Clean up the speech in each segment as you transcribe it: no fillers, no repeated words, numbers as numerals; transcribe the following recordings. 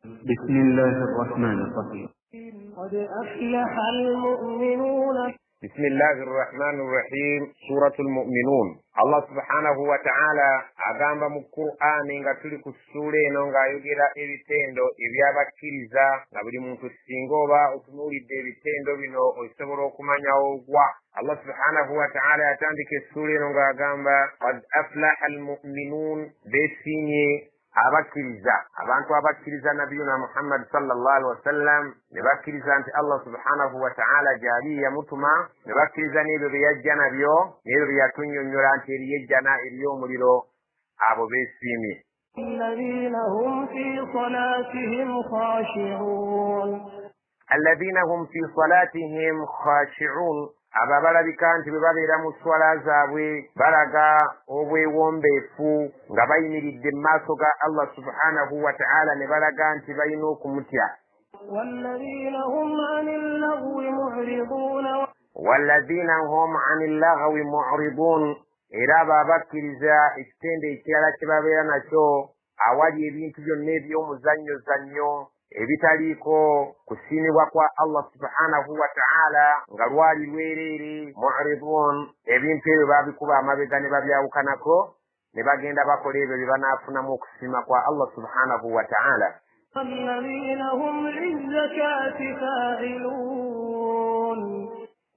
بسم الله الرحمن الرحيم. قد أفلح المؤمنون. بسم الله الرحمن الرحيم. سورة المؤمنون. الله سبحانه وتعالى agamba mu Qur'ani nga tuli ku ssula eno ng'ayogera ebitendo eby'abakkiriza nga buli muntu singa oba otunuulidde ebitendo bino osobola okumanya ogwa. Allah subhanahu wa ta'ala yatandika essula eno ng'agamba qad aflaha almu'minun, beesimye abakkiriza, abantu abakkiriza nabiyuna Muhammad sallallahu alaihi wasallam, ne bakkiriza nti Allah subhanahu wa ta'ala gyali yamutuma, ne bakkiriza n'ebyo bye yajja nabyo, n'ebyo bye yatunnyonnyola nti eriyo ejjana eriyo omuliro, abo beesiimye. الذين هم في صلاتهم خاشعون. الذين هم في صلاتهم خاشعون, abo abalabika nti bwe babeera mu swala zaabwe balaga obwewombeefu nga bayimiridde mu maaso ga Allah subhanahu wa ta'ala ne balaga nti balina okumutya. والذين هم عن اللغو معرضون. والذين هم عن اللغو معرضون, era abo abakkiriza ekitende ekirala kye babeera nakyo awali ebintu byonna eby'omuzannyozannyo ebitaliiko kusiimibwa kwa Allah subhanahu wa ta'ala nga lwali lwereere, mu'ridun, ebintu ebyo babikuba amabega ne babyawukanako ne bagenda bakola ebyo bye banaafunamu okusiima kwa Allah subhanahu wa ta'ala. والذين هم للزكاة فاعلون.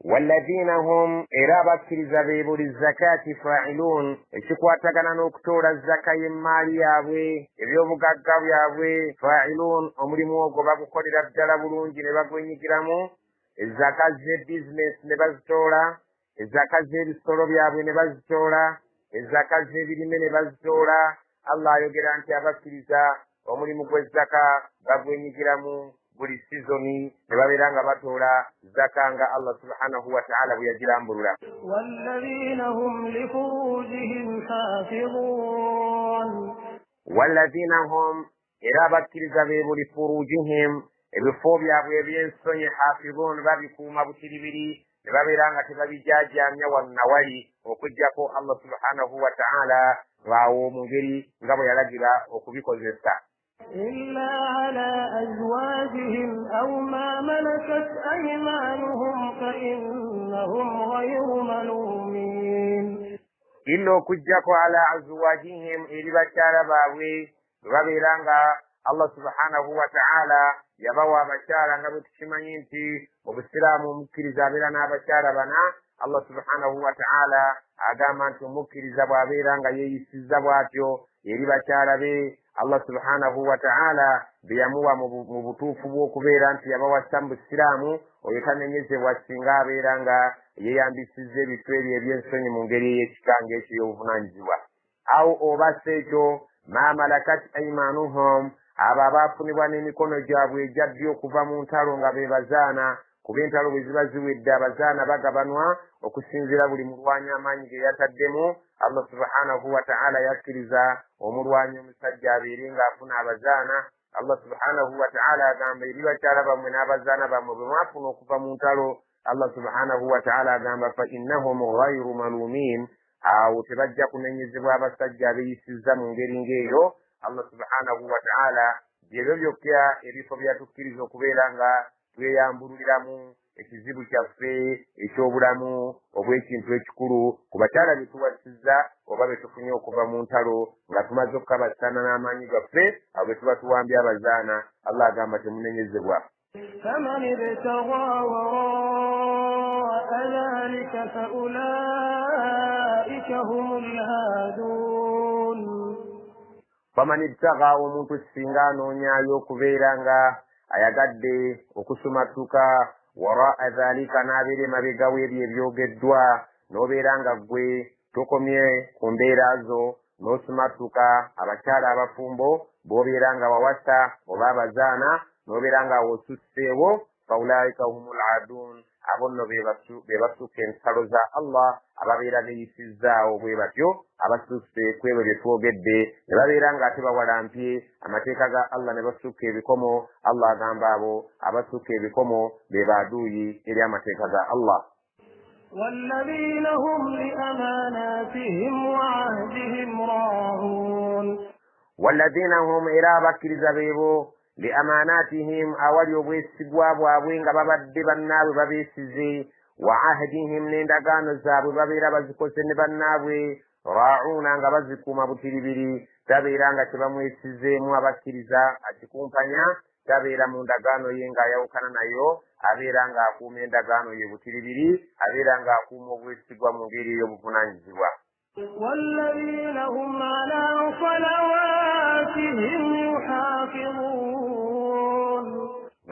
والذين هم era abakkiriza be buli zakati fa'ilun, ekikwatagana n'okutoola zaka y'emmaali yaabwe, ebyobugagga byabwe, fa'ilun, omulimu ogwo bagukolera ddala bulungi ne bagwenyigiramu, ezaka ze bizinesi ne bazitoola, ezaka z'ebisolo byabwe ne bazitoola, ezaka z'ebirime ne bazitoola. Allah ayogera nti abakkiriza omulimu gw'ezzaka bagwenyigiramu buli sizoni ne babeera nga batoola zaka nga Allah subhanahu wa ta'ala bwe yagirambulula. والذين هم لفروجهم حافظون. والذين هم era abakkiriza be buli furujihim, ebifo byabwe eby'ensonyi hafizun, babikuuma butiribiri ne babeera nga tebabijaajamya wannawali okuggyako Allah subhanahu wa ta'ala ng'awo mu ngeri nga bwe yalagira okubikozesa. إلا على أزواجهم أو ما ملكت أيمانهم فإنهم غير ملومين. illa okuggyako ala azwajihim, eri bakyala baabwe bwe babeera nga Allah subhanahu wa ta'ala yabawa abakyala nga bwe tukimanyi nti obusiraamu omukkiriza abeera n'abakyala bana. Allah subhanahu wa ta'ala agamba nti omukkiriza bw'abeera nga yeeyisizza bw'atyo eri bakyala be, Allah subhanahu wa ta'ala bye yamuwa mu butuufu bw'okubeera nti yabawassa mu busiraamu, oyo tanenyezebwa singa abeera nga yeeyambisizza ebintu ebyo eby'ensonyi mu ngeri ey'ekikanga eky'obuvunaanyizibwa. Awo oba si ekyo, ma malakat aimanuhum, abo abaafunibwa n'emikono gyabwe egya ddyo okuva mu ntalo nga be bazaana, kuba entalo bwe ziba ziwedde abazaana bagabanwa okusinziira buli mulwanyi amaanyi ge yataddemu. Allah subhanahu wa ta'ala yakkiriza omulwanyi omusajja abeere ng'afuna abazaana. Allah subhanahu wa ta'ala agamba eri bakyala bammwe n'abazaana bammwe bwe mwafuna okuva mu ntalo, Allah subhanahu wa ta'ala agamba fa innahum ghayru malumin, awo tebajja kunenyezebwa abasajja abeeyisizza mu ngeri ng'eyo. Allah subhanahu wa ta'ala byebyo byokka ebifo byatukkiriza okubeera nga tweyambululiramu ekizibu kyaffe eky'obulamu obw'ekintu ekikulu ku bakyala bye tuwasizza oba bye tufunye okuva mu ntalo nga tumaze okukabasana n'amaanyi gaffe, abo bwe tuba tuwambye abazaana. Allah agamba temunenyezebwa. فمن ابتغى وراء ذلك فأولئك هم الهادون. faman ibtaga, omuntu singa anoonyaayo okubeera nga ayagadde okusumatuka waraa dhalika, n'abeera emabega w'ebyo ebyogeddwa, n'obeera nga ggwe tokomye ku mbeera zo n'osumatuka abakyala abafumbo b'obeera nga wawasa oba abazaana, n'obeera nga wosusseewo, faulaika humul aadun, abo nno be basukka ensalo za Allah, ababeera beeyisizzaawo bwe batyo, abasusse ku ebyo bye twogedde, ne babeera ng'ate bawalampye amateeka ga Allah ne basukka ebikomo. Allah agamba abo abasukka ebikomo be baaduuyi eri amateeka ga Allah. والذين هم لأماناتهم وعهدهم راعون. والذين هم era abakkiriza beebo liamanatihim awali obwesigwa bwabwe nga babadde bannaabwe babeesize wa ahdihim n'endagaano zaabwe babeera bazikoze ne bannaabwe ra'uuna nga bazikuuma butiribiri tabeera nga tebamwesizeemu abakkiriza akikumpanya tabeera mu ndagaano ye ng'ayawukana nayo abeera ng'akuuma endagaano ye butiribiri abeera ng'akuuma obwesigwa mu ngeri ey'obuvunaanyizibwa. والذين هم على صلواتهم يحافظون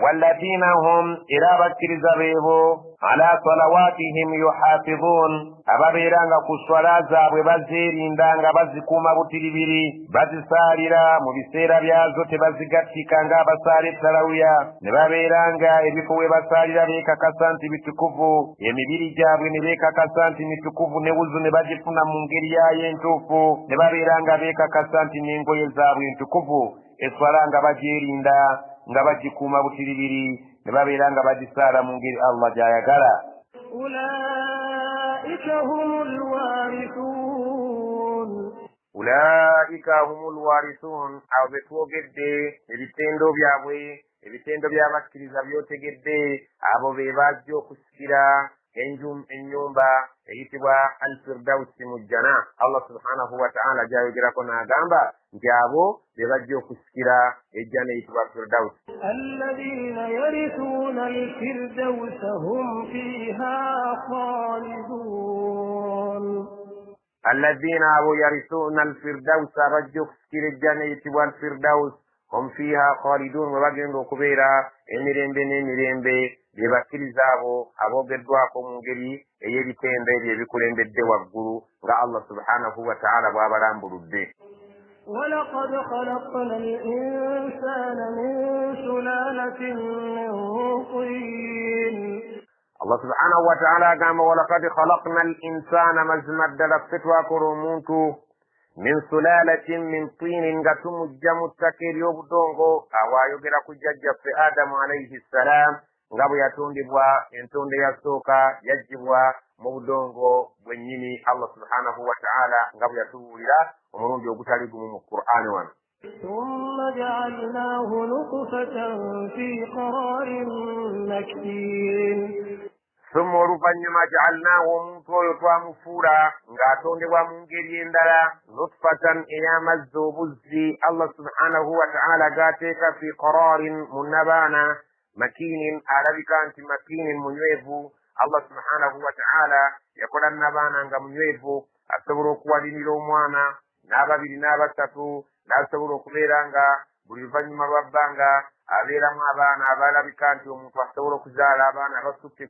والذين هم إلى بكرز بيبو على صلواتهم يحافظون ababeeranga ku swala zaabwe bazeerindanga bazikuuma butiribiri bazisaalira mu biseera byazo tebazigattika ng'abasaala ettalawiya ne babeeranga ebifo we basaalira beekakasa nti bitukuvu emibiri gyabwe ne beekakasa nti mitukuvu ne wuzu ne bagifuna mu ngeri yayo entuufu ne babeeranga beekakasa nti n'engoye zaabwe entukuvu eswala nga bagyerinda nga bagikuuma butiribiri ne babeera nga bagisaala mu ngeri Allah gy'ayagala. Ulaika humul warithun abo be twogedde ebitendo byabwe ebitendo by'abakkiriza byotegedde abo be bajja okusikira ennyumba eyitibwa al-firdausi mu jjana. Allah subhanahu wa ta'ala gy'ayogerako n'agamba nti abo be bajja okusikira ejjana eyitibwa firdausi. الذين يرثون الفردوس هم فيها خالدون. الذين يرثون الفردوس بجوا كسكير الجنة والفردوس هم فيها خالدون وبجوا كبيرا emirembe byebakkiriza abo geddwako mu ngeri ey'ebitembe byebikulembedde waggulu nga Allah subhanahu wa ta'ala bw'abalambuludde. ولقد خلقنا الإنسان من سلالة من طين. Allah subhanahu wa ta'ala agamba walaqad khalaqna al-insana mazima ddala ffe twakora omuntu min sulalatin min tinin nga tumujja mu ttaka ery'obudongo awayogera ku jjajjaffe Adamu alayhi ssalam nga bwe yatondebwa entondo eyasooka yaggyibwa mu budongo bwennyini Allah subhanahu wa ta'ala nga bwe yatubuulira omulundi ogutali gumu mu Qur'ani wano. ثم جعلناه نطفة في قرار مكين. ثم oluvannyuma ja'alnaahu omuntu oyo twamufuula ng'atondebwa mu ngeri endala nutfatan ey'amazzi obuzzi Allah subhanahu wa ta'ala g'ateeka fi qararin mu nabaana makinin alabika nti makinin munywevu. Allah subhanahu wa ta'ala yakola nabaana nga munywevu asobola okuwalinira omwana n'ababiri n'abasatu n'asobola okubeera nga buli luvannyuma lwa bbanga abeeramu abaana abalabika nti omuntu asobola okuzaala abaana abasukka 10.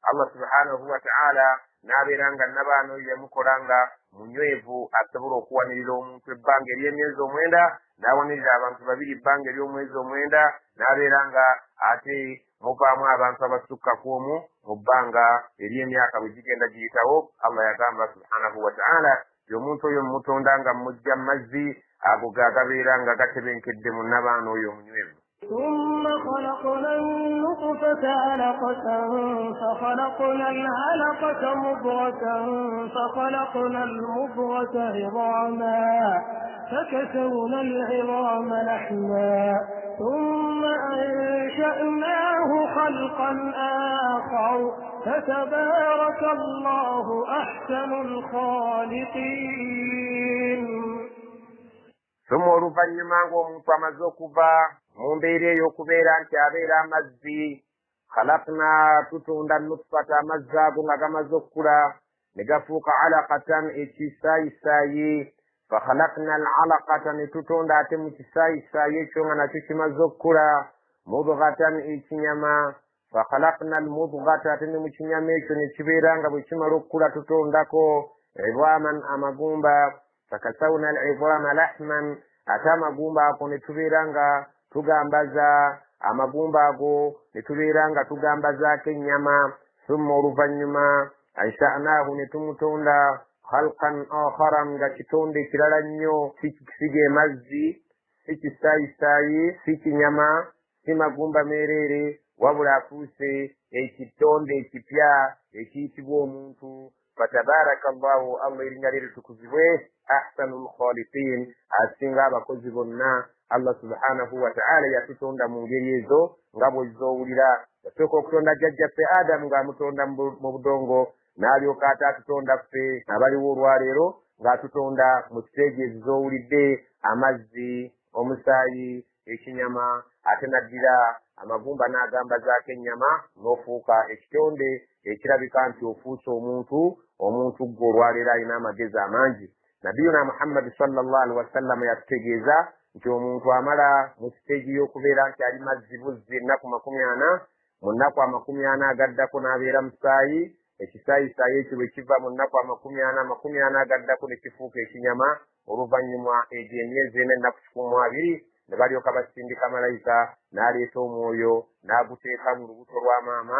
Allah subhanahu wa ta'ala n'abeera nga nabaana oyo yamukola nga munywevu asobola okuwanirira omuntu ebbanga ery'emyezi 9 n'awanirira abantu 2 ebbanga ery'omwezi 9 n'abeera nga ate muvaamu abantu abasukka 10 mu bbanga ery'emyaka bwe gigenda giyitawo. Allah yagamba subhanahu wa ta'ala ti omuntu oyo mumutonda nga mujja mazzi ago gagabeera nga gatebenkedde mu nabaana oyo omunywevu. ثم خلقنا النطفة علقة فخلقنا العلقة مضغة فخلقنا المضغة عظاما فكسونا العظام لحما ثم أنشأناه خلقا آخر فتبارك الله أحسن الخالقين. ثم oluvannyuma ng'omuntu amaze okuva mu mbeera ey'okubeera nti abeera amazzi khalaqna tutunda nutfata amazzi ago nga gamaze okkula ne gafuuka alaqatan ekisaayisaayi fakhalaqna alalaqata ne tutonda ate mu kisaayisaayi ekyo nga nakyo kimaze okkula mudghatan ekinyama fakhalaqna almudghata ate ne mu kinyama ekyo ne kibeera nga bwe kimala okkula tutondako idhaman amagumba fakasawna al'idhama lahman ate amagumba ago ne tubeera nga tugambaza amagumba ago ne tubeera nga tugambazaako ennyama. Thumma oluvannyuma ansha'naahu ne tumutonda khalqan akharan nga kitonde ekirala nnyo si ge mazzi si kisaayisaayi si kinyama si magumba meereere wabula afuuse ekitonde ekipya ekiyitibwa omuntu. Fatabaraka Allahu Allah erinnya lye litukuzibwe ahsanul khaliqin asinga abakozi bonna Allah subhanahu wa ta'ala yatutonda mu ngeri ezo nga bw'ozowulira. Yasooka okutonda jjajjaffe Adamu ng'amutonda mu budongo, n'alyoka ate atutonda ffe abaliwo olwaleero ng'atutonda mu siteegi ezizowulidde: amazzi, omusaayi, ekinyama, ate n'addira amagumba n'agamba zaako ennyama, n'ofuuka ekitonde ekirabika nti ofuuse omuntu gwe olwaleero alina amagezi amangi. Nabiyuna Muhammad sallallahu alaihi wasallam yatutegeeza nti omuntu amala mu siteegi y'okubeera nti ali mazzi ennaku 40, mu nnaku 40 agaddako n'abeera musaayi, ekisaayisaayi ekyo bwe kiva mu nnaku 40 agaddako ne kifuuka ekinyama, oluvannyuma egyo emyezi ena ennaku 12 ne balyoka basindika malayika n'aleeta omwoyo n'aguteeka mu lubuto lwa maama,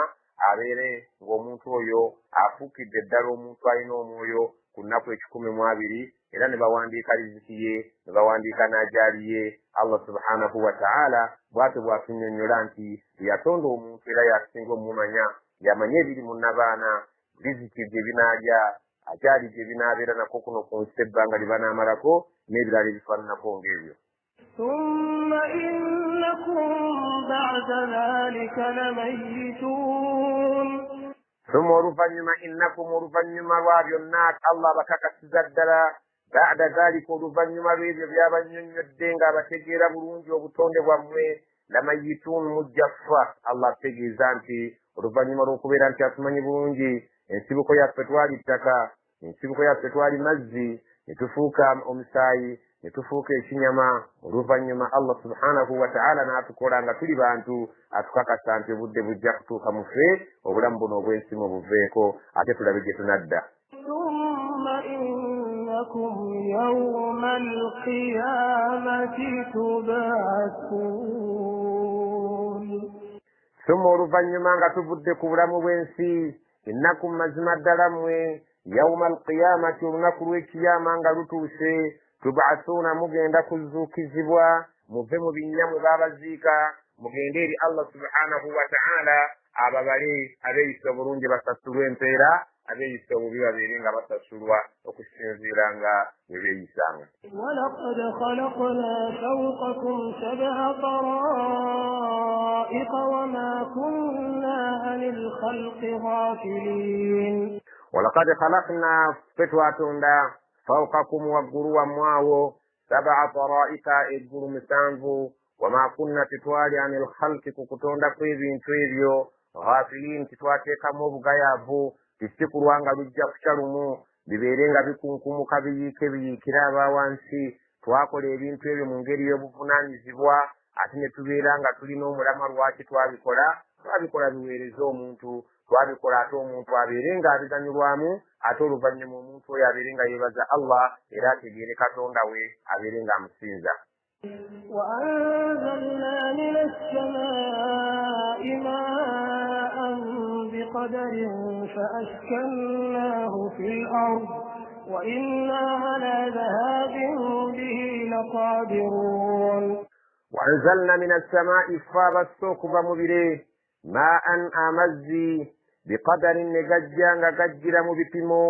abeere ng'omuntu oyo afuukidde ddala omuntu alina omwoyo ku nnaku 12, era ne bawandiika riziki ye, ne bawandiika n'ajaali ye. Allah subhanahu wa ta'ala bw'atyo bw'atunnyonnyola nti yatonda omuntu era yasinga omumanya, yamanya ebiri mu nnabaana, riziki gye binaalya, ajaali gye binaabeera nako kuno ku nsi ebbanga lye banaamalako, n'ebirala ebifaananako ng'ebyo. ثم إنكم بعد ذلك لميتون. ثم oluvannyuma innakum oluvannyuma lwa byonna Allah abakakasiza ddala, ba'da dhalika oluvannyuma lw'ebyo by'abannyonnyodde ng'abategeera bulungi obutonde bwammwe, lamayituun mujja kufa. Allah ategeeza nti oluvannyuma lw'okubeera nti atumanyi bulungi, ensibuko yaffe twali ttaka, ensibuko yaffe twali mazzi, ne tufuuka omusaayi, ne tufuuka ekinyama. Oluvannyuma Allah subhanahu wa ta'ala n'atukola nga tuli bantu, atukakasa nti obudde bujja kutuuka mu ffe, obulamu buno obw'ensi buveeko, ate tulabe gye tunadda. thumma innakum yawma al-qiyamati tub'athun. Thumma oluvannyuma nga tuvudde ku bulamu bw'ensi, innakum mazima ddala mmwe yawma al-qiyamati olunaku lw'ekiyama nga lutuuse, tub'athuna mugenda kuzuukizibwa, muve mu binnya mwe baabaziika, mugende eri Allah subhanahu wa ta'ala ababale, abeeyisa obulungi basasulwe empeera, abeeyisa obubi babeere nga basasulwa okusinziira nga bwe beeyisanga. ولقد خلقنا فوقكم 7 طرائق وما كنا عن الخلق غافلين. ولقد خلقنا فتواتوندا فوقكم وغروا مواو 7 طرائق اجر مسانفو وما كنا تتوالي عن الخلق كوكتوندا كويبintu ebyo غافلين titwateekamu obugayaavu, tisikulwanga lujja kucalumu, bibeere nga bikunkumuka biyiikira abawansi. Twakola ebintu ebyo mu ngeri y'obuvunaanyizibwa, ate ne tubeera nga tulina omulama lwaki twabikola biweereza omuntu, twabikola ate omuntu abeere nga abiganyulwamu, ate oluvannyuma omuntu oyo abeere nga yeebaza Allah era ategeere Katonda we, abeere nga amusinza. وأنزلنا من السماء ماء بقدر فأسكناه في الأرض وإنا على ذهاب به لقادرون. وأنزلنا من السماء فاب السوق بمبري ماء أمزي بقدر نججا نججر مبتمو.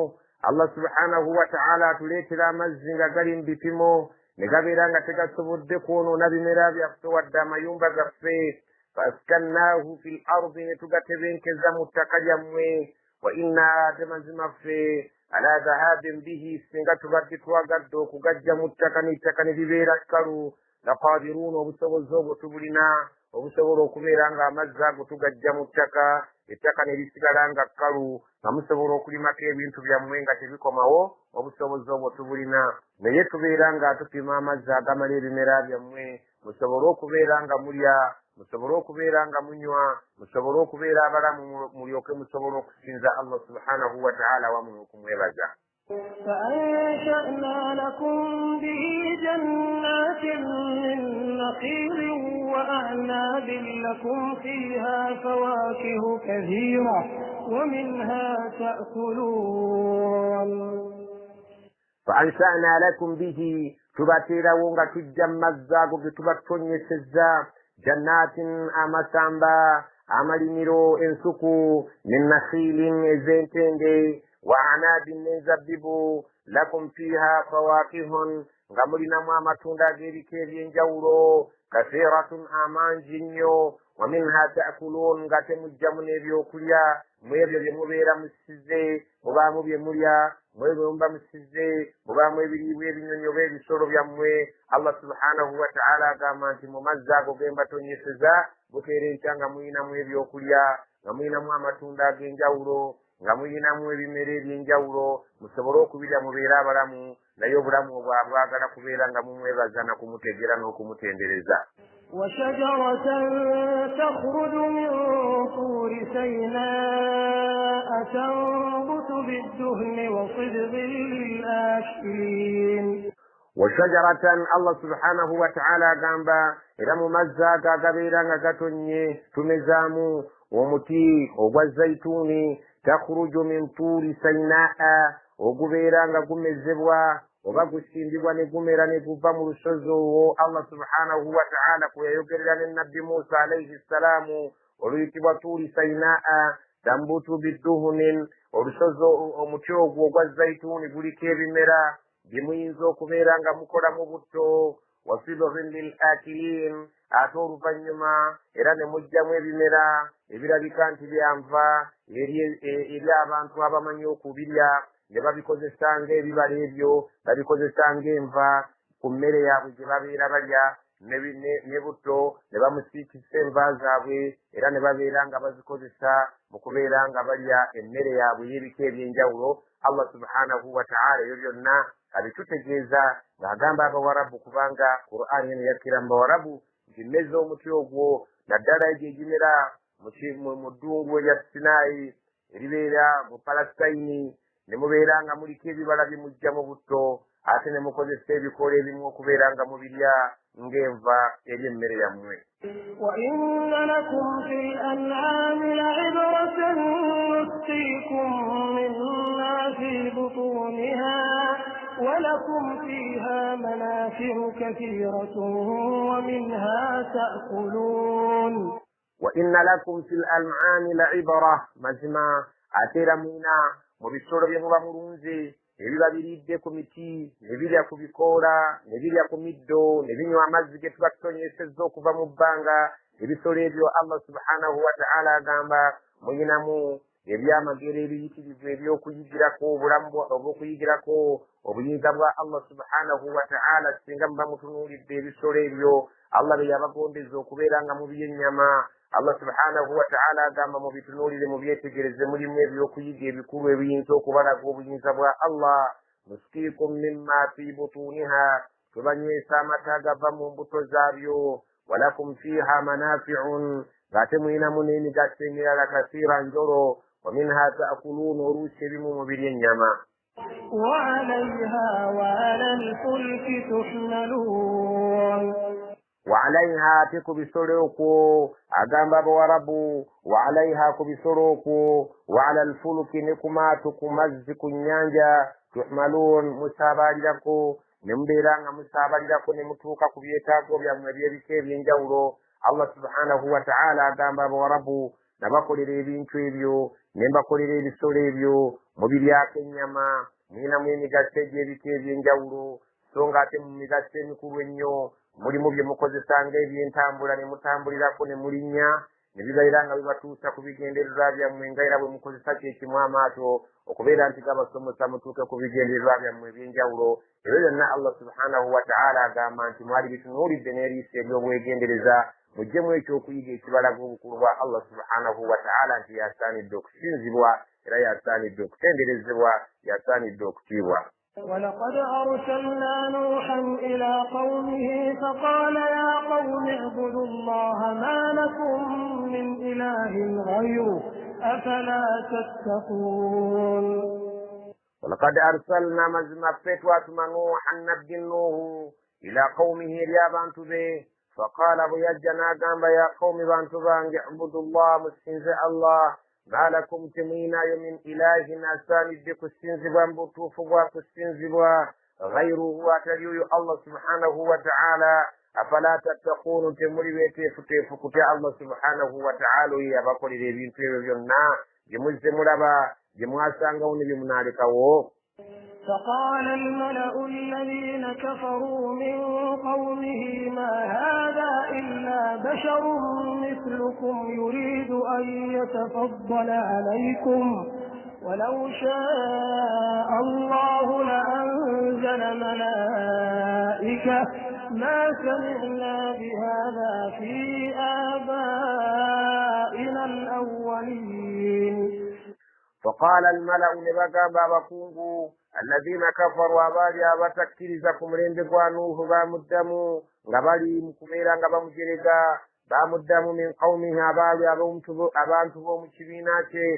الله سبحانه وتعالى تليت الأمزي نججر بتمو negabeera nga tegasobodde kwonoona bimera byaffe wadde amayumba gaffe. Faskannahu fil ardi, ne tugatebenkeza mu ttaka lyammwe. Wa inna ate mazima ffe ala dhahabin bihi, singa tubadde twagadde okugajja mu ttaka n'ettaka ne libeera kkalu, laqadiruuna, obusobozi obwo tubulina, obusobola okubeera nga amazzi ago tugajja mu ttaka, ettaka ne lisigala nga kkalu, nga musobola okulimako ebintu byammwe nga tebikomawo, obusobozi obwo tubulina. Naye tubeera nga tupima amazzi agamala ebimera byammwe, musobole okubeera nga mulya, musobole okubeera nga munywa, musobole okubeera abalamu, mulyoke musobole okusinza Allah subhanahu wa ta'ala wamu okumwebaza. فأنشأنا لكم به جنات من نخيل وأعناب لكم فيها فواكه كثيرة ومنها تأكلون. فأنشأنا لكم به تباتيرا ونغا تجمع الزاغو بتباتوني سزا جنات أمسامبا أمالينيرو إنسوكو من نخيل إزنتيندي وعناب نزببو لكم فيها فواكه nga mulinamu amatunda ag'ebika eby'enjawulo kasiratun amangi nnyo wa minha ta'kulun nga temujjamu n'ebyokulya mu ebyo bye mubeera musize mubaamu bye mulya mu ebyo muba musize mubaamu ebiriibwa ebinyonyi oba ebisolo byammwe. Allah subhanahu wa ta'ala agamba nti mu mazzi ago ge mbatonyeseza bukeera enkya nga muyinamu ebyokulya nga muyinamu amatunda ag'enjawulo nga muyinamu ebimera eby'enjawulo musobole okubirya mubeere abalamu naye obulamu obwo abwagala kubeera nga mumwebaza na kumutegera n'okumutendereza. وشجرة تخرج من طور سيناء تنبت بالدهن وصبغ للآكلين. وشجرة الله سبحانه وتعالى gamba era mu mazzi ago agabeera nga gatonye tumezaamu omuti ogwa zayituuni takhruju min tuuri sainaa ogubeera nga gumezebwa oba gusimbibwa ne gumera ne guva mu lusozi olwo Allah subhanahu wa ta'ala kwe yayogerera ne nabbi Musa alayhi salaamu oluyitibwa tuuri sainaa tambutu bidduhunin olusozi omuti ogwo ogwa zayituuni guliko ebimera bye muyinza okubeera nga mukolamu butto wa sibghin lil akilin ate oluvannyuma era ne mujjamu ebimera ebirabika nti byanva eri abantu abamanyi okubirya ne babikozesa ng'ebibala ebyo babikozesa ng'enva ku mmere yaabwe gye babeera balya ne butto ne bamusiikisa enva zaabwe era ne babeera nga bazikozesa mu kubeera nga balya emmere yaabwe y'ebika eby'enjawulo. Allah subhanahu wa ta'ala ebyo byonna abitutegeeza ng'agamba abawarabu kubanga Qur'an eno yakkira mu bawarabu nti mmeze omuti ogwo naddala egyo egimera mu ddungu erya Sinaayi eribeera mu Palasitayini ne mubeera nga muliko ebibala bye mujja mu butto ate ne mukozesa ebikola ebimu okubeera nga mubirya ng'enva eri emmere yammwe. وإن لكم في الأنعام لعبرة نسقيكم مما في بطونها ولكم فيها منافع كثيرة ومنها تأكلون. وإن لكم في الأنعام لعبرة مجمع أتير منا مبسور بيموبا مرunzi ebiba biridde ku miti ne birya ku bikoola ne birya ku middo ne binywa amazzi ge tuba tutonyesezza okuva mu bbanga. Ebisolo ebyo Allah subhanahu wa ta'ala agamba muyinamu ebyamagero ebiyitirivu ebyokuyigirako obulamu obw'okuyigirako obuyinza bwa Allah subhanahu wa ta'ala singa muba mutunuulidde ebisolo ebyo Allah bye yabagondeza okubeera nga mubiya ennyama. Allah subhanahu wa ta'ala agamba mu bitunuulire mu byetegereze mulimu ebyokuyiga ebikulu ebiyinza okubalaga obuyinza bwa Allah. Nuskiikum mimma fi butuniha tubanywesa amata agava mu mbuto zaabyo walakum fiha manafi'un ng'ate muyinamu n'emigaso emirala kasiira njolo wa minha ta'kulun oluusi ebimu mubirya ennyama. وعليها وعلى الفلك تحملون. وعليها تكو بسلوكو أغامب بوربو وعليها كو بسلوكو وعلى الفلك نكما تكو مزك نيانجا تحملون مسابج لكو نمبيران مسابج لكو نمتوكا كبيتاكو بيامنبيه بكيب ينجاولو. الله سبحانه وتعالى أغامب بوربو nabakolera ebintu ebyo ne mbakolera ebisolo ebyo mubiryako ennyama muyinamu emigaso egy'ebika eby'enjawulo so nga ate mu migaso emikulu ennyo mulimu bye mukozesa ng'ebyentambula ne mutambulirako ne mulinnya ne bibeera nga bibatuusa ku bigendererwa byammwe nga era bwe mukozesa kyekimu amaato okubeera nti gabasomosa mutuuke ku bigendererwa byammwe eby'enjawulo. Ebyo byonna Allah subhanahu wa ta'ala agamba nti mwali bitunuulidde n'eriiso eby'obwegendereza mujjemu ekyokuyiga ekibalaga obukulu bwa Allah subhanahu wa ta'ala nti yasaanidde okusinzibwa era yasaanidde okutenderezebwa yasaanidde okutiibwa. ولقد أرسلنا نوحا إلى قومه فقال يا قوم اعبدوا الله ما لكم من إله غيره أفلا تتقون. ولقد أرسلنا مزمع فتوات نوحا نبي نوح إلى قومه يا بانتو به فقال بيجنا قام يا قوم بانتو بانج اعبدوا الله مستنزع الله ما لكم تمينا من إله أساني بك السنزبا بطوفوا كالسنزبا غيره أتريو الله سبحانه وتعالى أفلا تتقون تمري ويتفتفكت الله سبحانه وتعالى يا بقول لبين في الجنة جمز مربا جمواسانغون بمنالكو. فقال الملأ الذين كفروا من قومه ما هذا إلا بشر مثلكم يريد أن يتفضل عليكم ولو شاء الله لأنزل ملائكة ما سمعنا بهذا في آبائنا الأولين. فقال الملأ لبقى بابكوه الذين كفروا أبالي أبتكترزكم رندقوانوه بامدامو غبالي مكميرا غبامجرقا بامدامو من قومه أبالي أبانتبو مشبيناتي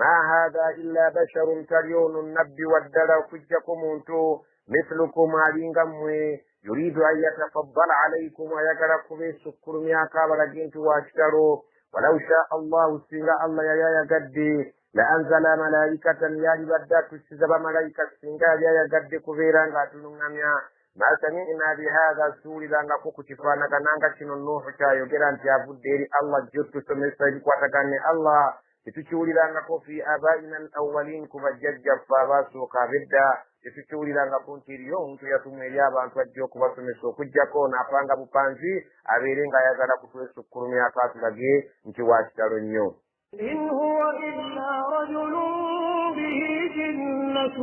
ما هذا إلا بشر تريون النبي والدلو كجكم انتو مثلكم علينغموي يريد أن يتفضل عليكم ويقرأكم السكر مياكا ولكنت واشتروا ولو شاء الله سنغا الله يا قدي لأنزل ملائكة يالي بدأت السزب ملائكة سنغا يا قدي كفيرا قاتلنا ما سمعنا بهذا السوري لأنك كتفانا كنانك شنو النوح شايو كران تيابو ديري الله جدت سمسا واتكاني الله تتشولي في آبائنا الأولين كما ججب فاباسو قابدا تتشولي لنكو تيريون تياتم إليابا أن توجيو كما سمسو كجاكو نافانغا بپانزي أبيرينغا يزالا كتوسو كرمي أكاس لغي انتواش تارونيو إن هو إلا رجل به جنة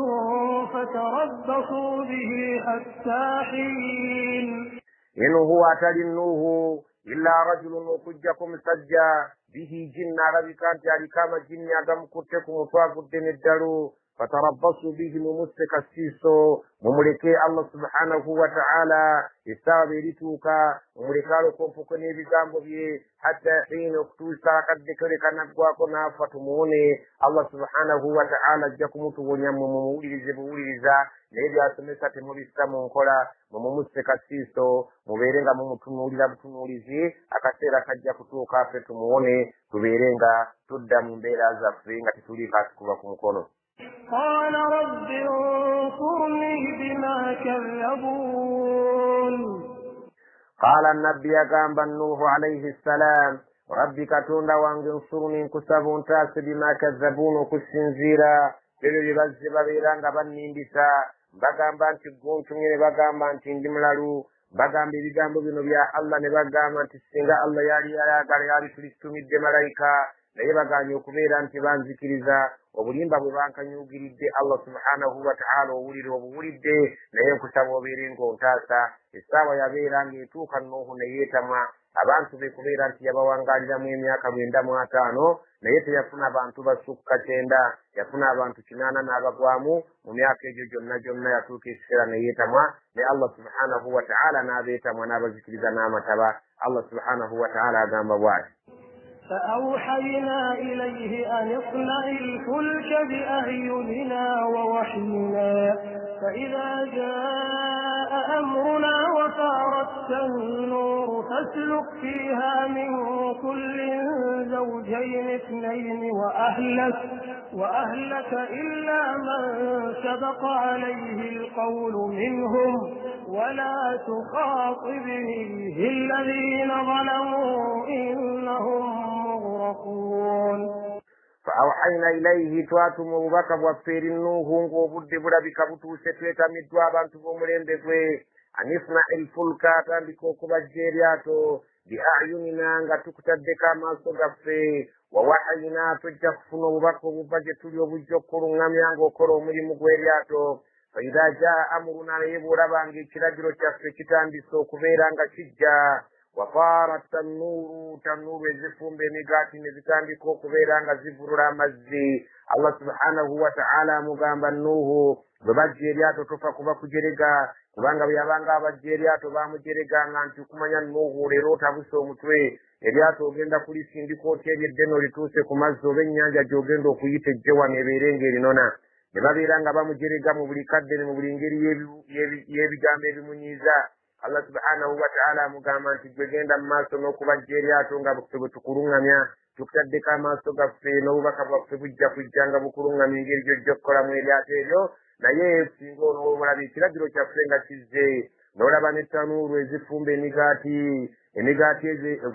فتربصوا به حتى حين. إن هو تلنوه إلا رجل وكجكم سجا به جن عربي كانت يعني كما جن يعدم كتكم وفاقوا الدين الدارو فتربصوا به ممسك السيسو مملكي الله سبحانه وتعالى استغبرتوكا مملكالكم فكني بجانبه بيه حتى حين اكتوسا قد ذكرك نبواكنا فتموني الله سبحانه وتعالى جاكم تغنيم ممولي Nedi asumesa temulisa munkola mumumuseka siso muberenga mumutunulira butunulizi akasera kajja kutuuka afe tumuone tuberenga tudda mu mbeera zaffe nga tetulika tukuba ku mukono. قال رب انصرني بما كذبون. قال النبي أقام نوح عليه السلام ربي كتوندا وانج انصرني كسبون تاس بما كذبون كسنزيرا bebe bazze babeeranga bannimbisa bagamba nti gontumye ne bagamba nti ndi mulalu bagamba ebigambo bino bya Allah ne bagamba nti singa Allah yali ayagala yali tulitumidde malayika naye baganye okubeera nti banzikiriza obulimba bwe bankanyugiridde Allah subhanahu wa ta'ala owulire obuwulidde naye nkusaba obeere ng'ontaasa essaawa yabeeranga etuuka Nuuhu ne yeetamwa abantu be kubeera nti yabawangaliramu emyaka 95 naye teyafuna abantu basukka 9 yafuna abantu 80 n'abagwamu mu myaka egyo gyonna yatuuka ekiseera ne yeetamwa ne Allah subhanahu wa ta'ala n'abeetamwa n'abazikiriza n'amataba. Allah subhanahu wa ta'ala agamba bw'ati فأوحينا إليه أن اصنع الفلك بأعيننا ووحينا فإذا جاء أمرنا وفارت النور فاسلك فيها من كل زوجين 2 وأهلك إلا من سبق عليه القول منهم ولا تخاطبني الذين ظلموا إنهم مغرقون. فأوحينا إليه تواتم وبكى وفير النوح وبد بربك بتوسيت مدوا بانتو بمرندكوي أن يصنع الفلك تندكو كبجيرياتو بأعيننا غتكتدك ما صغفي ووحينا تجفن وبكى وبجتولي وبجكر نميانغو كرو مريم غويرياتو فإذا جاء أمرنا يبوربانغي كراجرو تشافي كتاندسو كبيرانغا شجا وفارت النور زفون بميقاتي نزكاندكو كبيرانغا زفرورا مزي. الله سبحانه وتعالى مغامبا النوح ببجيرياتو تفاكوبا كجيريغا kubanga byabanga abajjeryato bamujerega nganti kumanya Nuuhu leero tabuse omutwe eryato ogenda kulisindika otyeri eddeno lituuse ku mazzi oba ennyanja gy'ogenda okuyita ejjewa nebeerenga erinona ne babeera nga bamujerega mu buli kadde ne mu buli ngeri y'ebigambo ebimunyiiza. Allah subhanahu wa ta'ala amugamba nti gwe genda mu maaso n'okubajja eryato nga bwe tukuluŋŋamya tukutaddeko amaaso gaffe n'obubaka bwaffe bujja kujjanga bukuluŋŋamya engeri gy'ojja okukolamu eryato eryo naye singa olaba ekiragiro kyaffe nga kizze n'olaba n'ettanuulu ezifumba emigaati emigaati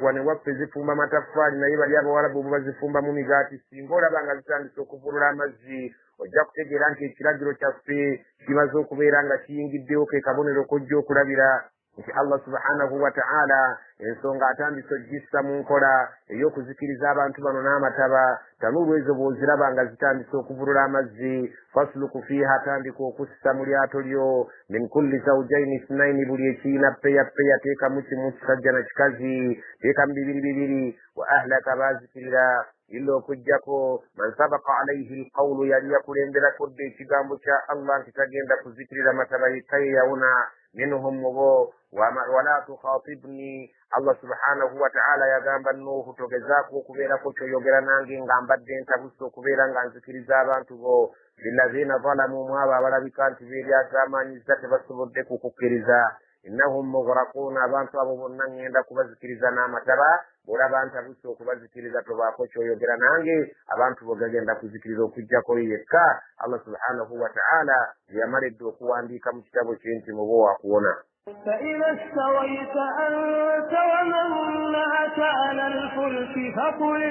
wane waffe zifumba mataffaali naye bali abawalabu bo bazifumba mu migaati singa olaba nga zitandise okuvulula amazzi ojja kutegeera nti ekiragiro kyaffe kimaze okubeera nga kiyingiddewo ke kabonero kojja okulabira nti Allah subhanahu wa ta'ala ensonga atandise ogissa mu nkola ey'okuzikiriza abantu bano n'amataba tanuulu ezo bw'oziraba nga zitandise okuvulula amazzi fasluku fiiha atandika okussa mu lyato lyo min kulli zawjaini ithnaini buli ekiyina peya teekamu kimu kisajja na kikazi teekamu bibiri wa ahlaka baazikirira illa okujjako man sabaka alayhi alqawlu yali yakulemberako dde ekigambo kya Allah nti tagenda kuzikirira mataba yekka ye yawona minhum mubo wala tukhatibni Allah subhanahu wa ta'ala yagamba Nuhu togezaako okubeerako kyoyogera nange nga mbadde ntabuse okubeera nga nzikiriza abantu bo lillazina zalamu mwabo abalabika nti beeryazamanyiza tebasobodde kukukkiriza innahum mughraquna abantu abo bonna ngenda kubazikiriza n'amataba bw'olaba ntabuse okubazikiriza tobaako kyoyogera nange abantu bo gagenda kuzikiriza okujjako yekka Allah subhanahu wa ta'ala yamaledde okuwandiika mu kitabo kye nti mubo wakuwona. فإذا استويت أنت ومن معك على الفلك فقل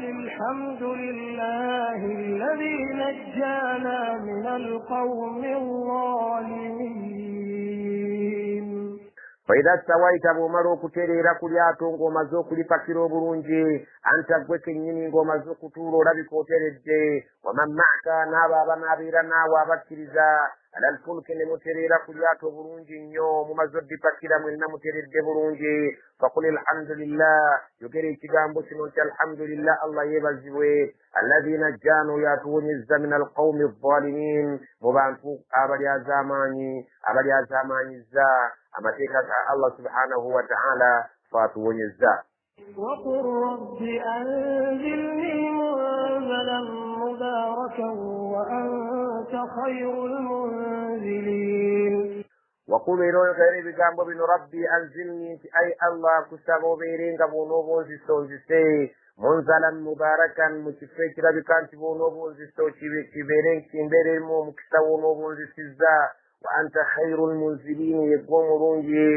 الحمد لله الذي نجانا من القوم الظالمين. فإذا استويت بومرو كتيرا كلياتو ng'omaze okulipakira obulungi anta gwe kennyini ng'omaze okutuula olabika oteredde waman ma'aka n'abo abanaabeera naawe abakkiriza ala alfulki ne mutereera ku lyato bulungi nnyo mumaze oddipakira mwenna muteredde bulungi fakul alhamdulillah yogera ekigambo kino nti alhamdulillah Allah yeebazibwe alladhi najjaana yatuwonyezza min alqawmi alzalimin mu bantu abalyazaamaanyizza amateeka ga Allah subhanahu wa ta'ala faatuwonyezza. وقل رب أنزلني منزلا مباركا وأنت خير المنزلين. وقل غير بجانب بن ربي أنزلني أي الله كسبوا بيرين كبونو زيستي منزلا مباركا متفيك ربكان تبونو زيستي كبيرين كبيرين مكسبونو زيستيزا وأنت خير المنزلين يقوم رونجي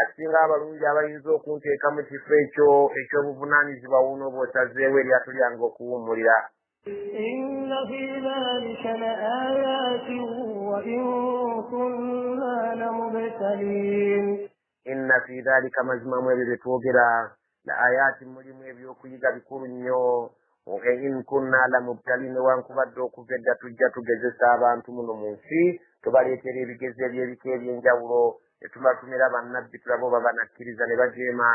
أتنغا برونجي أباينزو كنتي كمتفيكو إكو بفناني زباونو بوتازيوي لياتوليانغو كوموريا. إن في ذلك لآيات وإن كنا لمبتلين. إن في ذلك مجمع بتوغرا لآيات مجمع بيوكيغا بكورنيو وإن كنا لمبتلين وانكبدو كفدا تجاتو جزيسا abantu muno munsi tubaleetera ebigezo ebyebika ebyenjawulo tetubatumira bannabbi tulabo babanakkiriza ne bajeema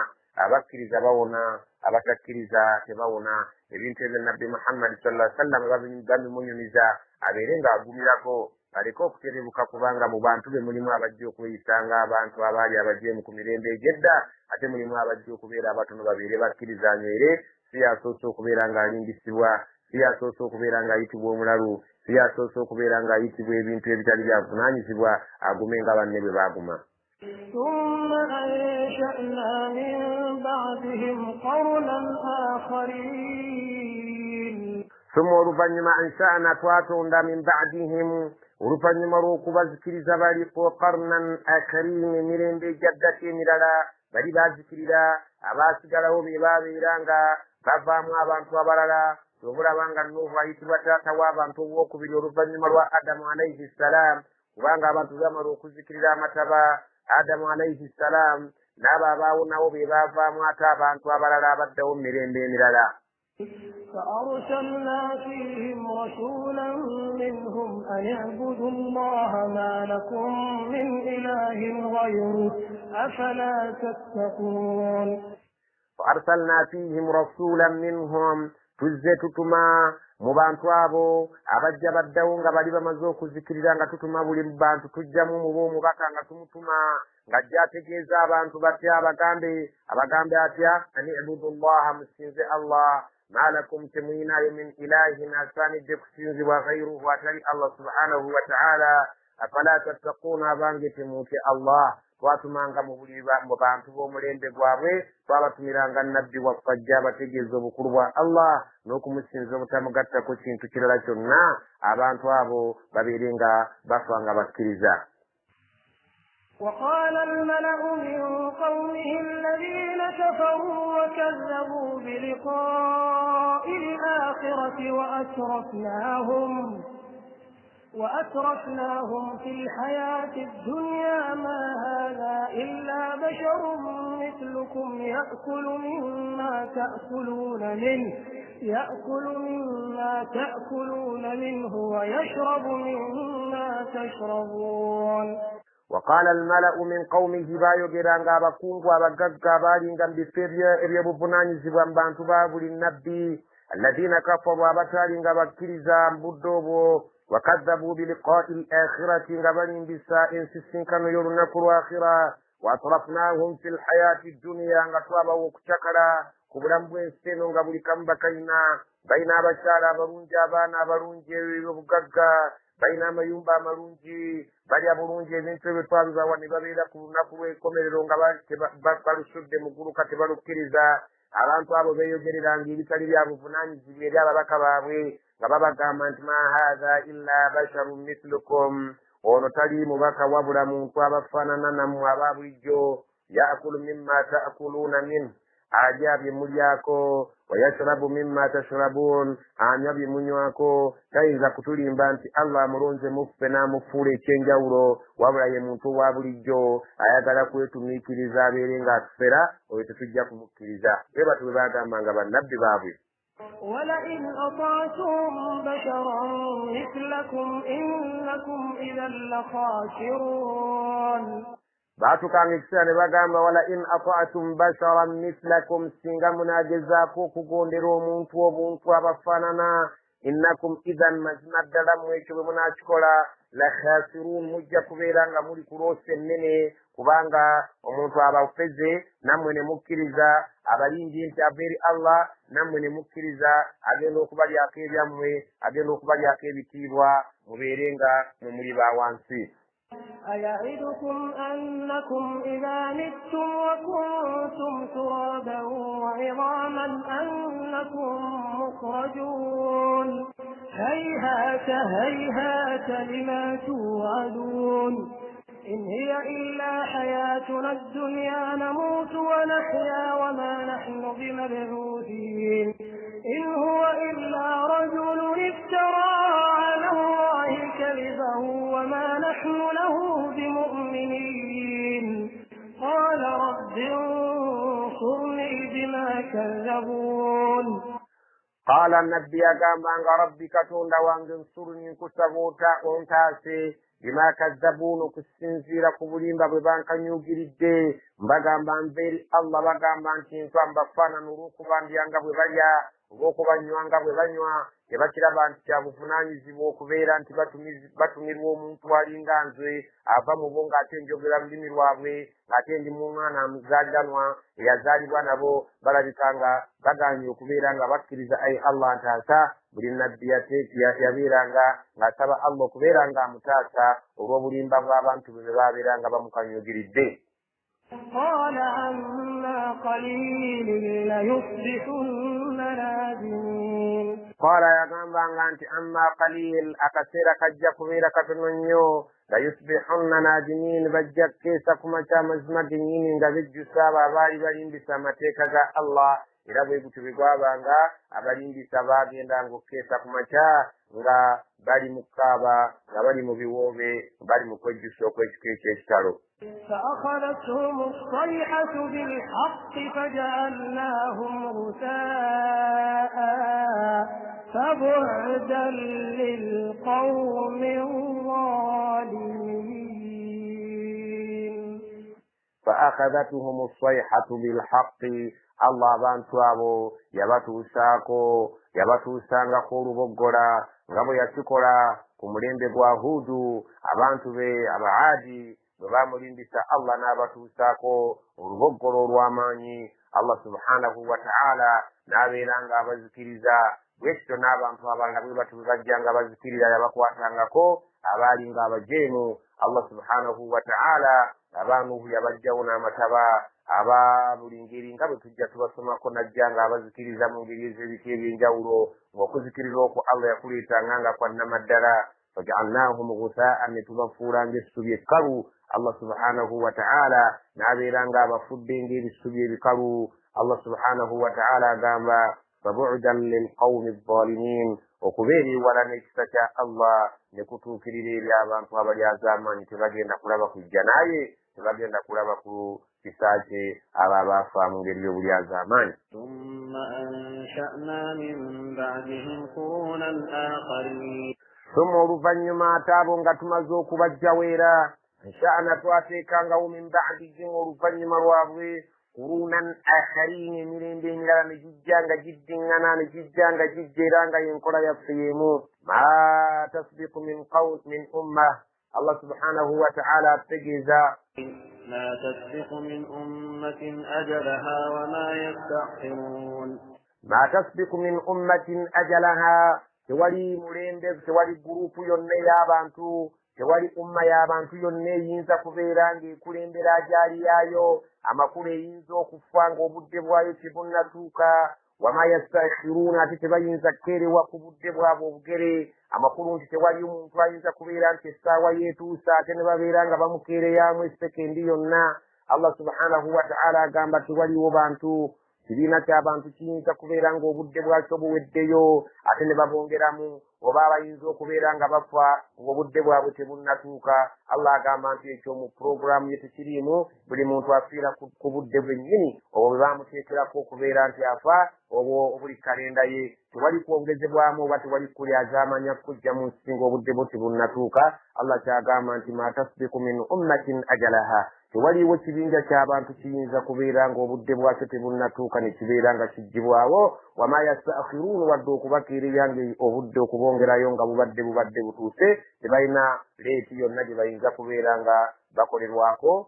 abakkiriza bawona abatakkiriza tebawona ebintu ebyo nabbi Muhammad sallallahu alaihi wasallam babimunyumiza abeere ng'agumirako baleke okuterebuka kubanga mu bantu be mulimu abajja okweyisanga abantu abaali abajeemu ku mirembe egyedda ate mulimu abajja okubeera abatono babeere bakkiriza nywere si yasoose okubeera ng'alindisibwa si yasoose okubeera ng'ayitibwa omulalu si yasoose okubeera ng'ayitibwa ebintu ebitali byavunaanyizibwa agume nga banne bwe baaguma. ثم أنشأنا من بعدهم قرنا آخرين. ثم oluvannyuma ansha'na twatonda min ba'dihim oluvannyuma lw'okubazikiriza baliko qarnan akharin emirembe egyaddako emirala bali baazikirira abaasigalawo be baabeera nga bavaamu abantu abalala obulaba nga Nuuhu ayitibwa taata w'abantu obwokubiri oluvannyuma lwa Adamu alayhi salaam kubanga abantu bamala okuzikirira amataba Adamu alayhi salaam n'abo abaawonawo be baavaamu ate abantu abalala abaddawo mu mirembe emirala. فأرسلنا فيهم رسولا منهم أن اعبدوا الله ما لكم من إله غيره أفلا تتقون. فأرسلنا فيهم رسولا منهم tuzze tutuma mu bantu abo abajja baddawo nga bali bamaze okuzikirira nga tutuma buli bantu tujjamu mu b'omubaka nga tumutuma ng'ajja ategeeza abantu batya abagambe atya ani ibudullaha musinze Allah ma lakum temuyinayo min ilahin asaanidde kusinzibwa gayruhu atali Allah subhanahu wa ta'ala afala tattaquuna abange temutye Allah. Twatumanga mu bantu b'omulembe gwabwe twabatumiranga nabbi waffe ajja abategeeza obukulu bwa Allah n'okumusinza obutamugattako kintu kirala kyonna abantu abo babeere nga bafa nga bakkiriza. وقال الملأ من قومه الذين كفروا وكذبوا بلقاء الآخرة وأترفناهم في الحياة الدنيا ما هذا إلا بشر مثلكم يأكل مما تأكلون منه ويشرب مما تشربون. وقال الملأ من قومه بايوغيرانغا باكونغوا bagagga balinga mbifirye ebyobuvunanyizibwa mu bantu ba buli nabbi alladhina kafaru abatalinga bakkiriza mbuddobo wakadhabu biliqa'i al-akhirati nga balimbisa ensisinkano y'olunaku lw'akhira watrafnahum fi lhayati dunya nga twabawo okucakala ku bulamu bw'ensi eno nga buli kamu bakalina balina abakyala abalungi abaana abalungi ebyobugagga balina amayumba amalungi balya bulungi ebintu ebyo twabibawa ne babeera ku lunaku lw'enkomerero nga balusudde mu ggulu kati balukkiriza abantu abo beeyogereranga ebitali bya buvunanyizibwa eri ababaka baabwe nga babagamba nti ma haadha illa basharun mithlukum ono tali mubaka wabula muntu abafaanana nammwe aba bulijjo yaakulu mimma taakuluuna minhu alya bye mulyako wayashrabu mimma tashrabun anywa bye munywako tayinza kutulimba nti Allah amulonze muffe n'amufuula ekyenjawulo wabula ye muntu wa bulijjo ayagala kwetumiikiriza abeere ng'atufera oyo tetujja kumukkiriza bwe batu bwe bagambanga bannabbi baabwe. ولئن أطعتم بشرا مثلكم إنكم إذا لخاسرون. baatukanga ekiseera ne bagamba wala in ata'tum basharan mithlakum singa munaagezaako okugondera omuntu obuntu abafaanana innakum idhan mazima ddala mu ekyo bwe munaakikola la khasirun mujja kubeera nga muli ku loosi ennene kubanga omuntu abafeze nammwe ne mukkiriza abalingi nti ava eri Allah nammwe ne mukkiriza agenda okubalyako ebyammwe agenda okubalyako ebitiibwa mubeere nga mwe muli ba wansi. أيعدكم أنكم إذا متم وكنتم ترابا وعظاما أنكم مخرجون هيهات هيهات لما توعدون إن هي إلا حياتنا الدنيا نموت ونحيا وما نحن بمبعوثين إن هو إلا رجل افترى على الله كذبا وما نحن له بمؤمنين قال رب انصرني بما كذبون. قال النبي أقام ربي كتوندا وانصرني كتبوتا أنتاسي bima kazzabuuna okusinziira ku bulimba bwe bankanyuugiridde mbagamba nbeeri Allah bagamba nti ntwa mbafaanana olw'okuba ndyanga bwe balya olw'okubanywanga bwe banywa tebakiraba nti kya buvunaanyizibwa okubeera nti batumirwa omuntu alinga nze ava mu bo ng'ate njogera lulimi lwabwe ng'ate ndi mu mwana muzaaliranwa eyazaalibwa nabo balabika nga bagaanye okubeera nga bakkiriza ayi Allah ntaasa buli nabbi yabeeranga ng'asaba Allah okubeera nga amutaasa olw'obulimba bw'abantu bwe baabeeranga bamukanyugiridde. قال عما قليل ليصبحن نادمين. قال yagambanga nti amma qalil akaseera kajja kubeera katono nnyo layusbihunna nadimin bajja kukeesa ku makya amazima gennyini nga bejjusa abo abaali balimbisa amateeka ga Allah era bwe gutyo bwe gwabanga abalimbisa baagendanga okukeesa ku makya nga bali mu kkaaba nga bali mu biwoobe bali mu kwejjusa okw'ekiko eky'ekitalo. فأخذتهم الصيحة بالحق فجعلناهم غثاء فبعدا للقوم الظالمين. فأخذتهم الصيحة بالحق Allah abantu abo yabatuusangako oluboggola nga bwe yakikola ku mulembe gwa Hudu abantu be Abaadi bwe bamulimbisa Allah n'abatuusaako oluboggolo olw'amaanyi. Allah subhanahu wa ta'ala n'abeera nga abazikiriza bwe kityo n'abantu abalala bwe batu bajja nga bazikirira yabakwatangako abaali nga abajeemu. Allah subhanahu wa ta'ala abaanuhu yabajjawo n'amataba aba buli ngeri nga bwe tujja tubasomako najja nga abazikiriza mu ngeri ez'ebika ebyenjawulo ng'okuzikiriza okwo Allah yakuleetanga nga kwa nnamaddala faja'alnahum ghusaa'an ne tubafuula ng'essubi ekkalu Allah subhanahu wa ta'ala n'abeera ng'abafudde ng'ebisubi ebikalu. Allah subhanahu wa ta'ala agamba fabu'dan lilqawmi adh-dhalimin, okubeera ewala n'ekisa kya Allah ne kutuukirira eri abantu abalyazaamaanyi tebagenda kulaba kujja naye, tebagenda kulaba ku kisa kye abo abaafa mu ngeri y'obulyazaamaanyi. thumma ansha'na min ba'dihim qurunan akharin, thumma oluvannyuma ate abo nga tumaze okubajjawo era ansha'na twateekangawo min ba'dihim oluvannyuma lwabwe qurunan akharin, emirembe emirala ne gijja nga giddiŋŋana ne gijja nga gijja era nga yenkola yaffe y'emu. ma tasbiqu min umma, Allah subhanahu wa ta'ala ategeeza لا تسبق من أمة أجلها وما يستأخرون. ما تسبق من أمة أجلها، tewali mulembe, tewali gurupu yonna ey'abantu, tewali umma y'abantu yonna eyinza kubeera ng'ekulembera ajaali yaayo, amakulu eyinza okufa ng'obudde bwayo tebunnatuuka. wama yastakhiruna, ate tebayinza kukeerewa ku budde bwabwe obugere. amakulu nti tewali omuntu ayinza kubeera nti essaawa yeetuusa ate ne babeera nga bamukeereyamu esekendi yonna. Allah subhanahu wa ta'ala agamba tewaliwo bantu, kibiina ky'abantu kiyinza kubeera ng'obudde bwakyo buweddeyo ate ne babongeramu, oba abayinza okubeera nga bafa ng'obudde bwabwe tebunnatuuka. Allah agamba nti ekyo mu puroguramu ye tekiriimu, buli muntu afiira ku budde bwennyini obwo bwe bamuteekerako okubeera nti afa, obwo buli kalenda ye. tewali kwongezebwamu oba tewali kulyazaamanya kujja mu nsi ng'obudde bwo tebunnatuuka. Allah kyagamba nti ma tasbiqu min ummatin ajalaha, tewaliwo kibinja ky'abantu kiyinza kubeera ng'obudde bwakyo tebunnatuuka ne kibeera nga kijjibwawo. wama yastakhirun, wadde okubakeerera ng'obudde okubongerayo nga bubadde butuuse, tebalina leeti yonna gye bayinza kubeera nga bakolerwako,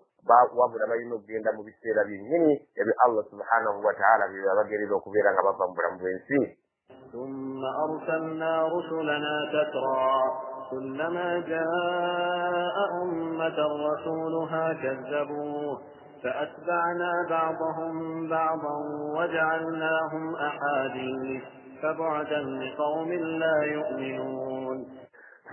wabula balina okugenda mu biseera byennyini ebyo Allah subhanahu wa ta'ala bye yabagerera okubeera nga bava mu bulamu bw'ensi. ثم أرسلنا رسلنا تترى كلما جاء أمة رسولها كذبوه فأتبعنا بعضهم بعضا وجعلناهم أحاديث فبعدا لقوم لا يؤمنون.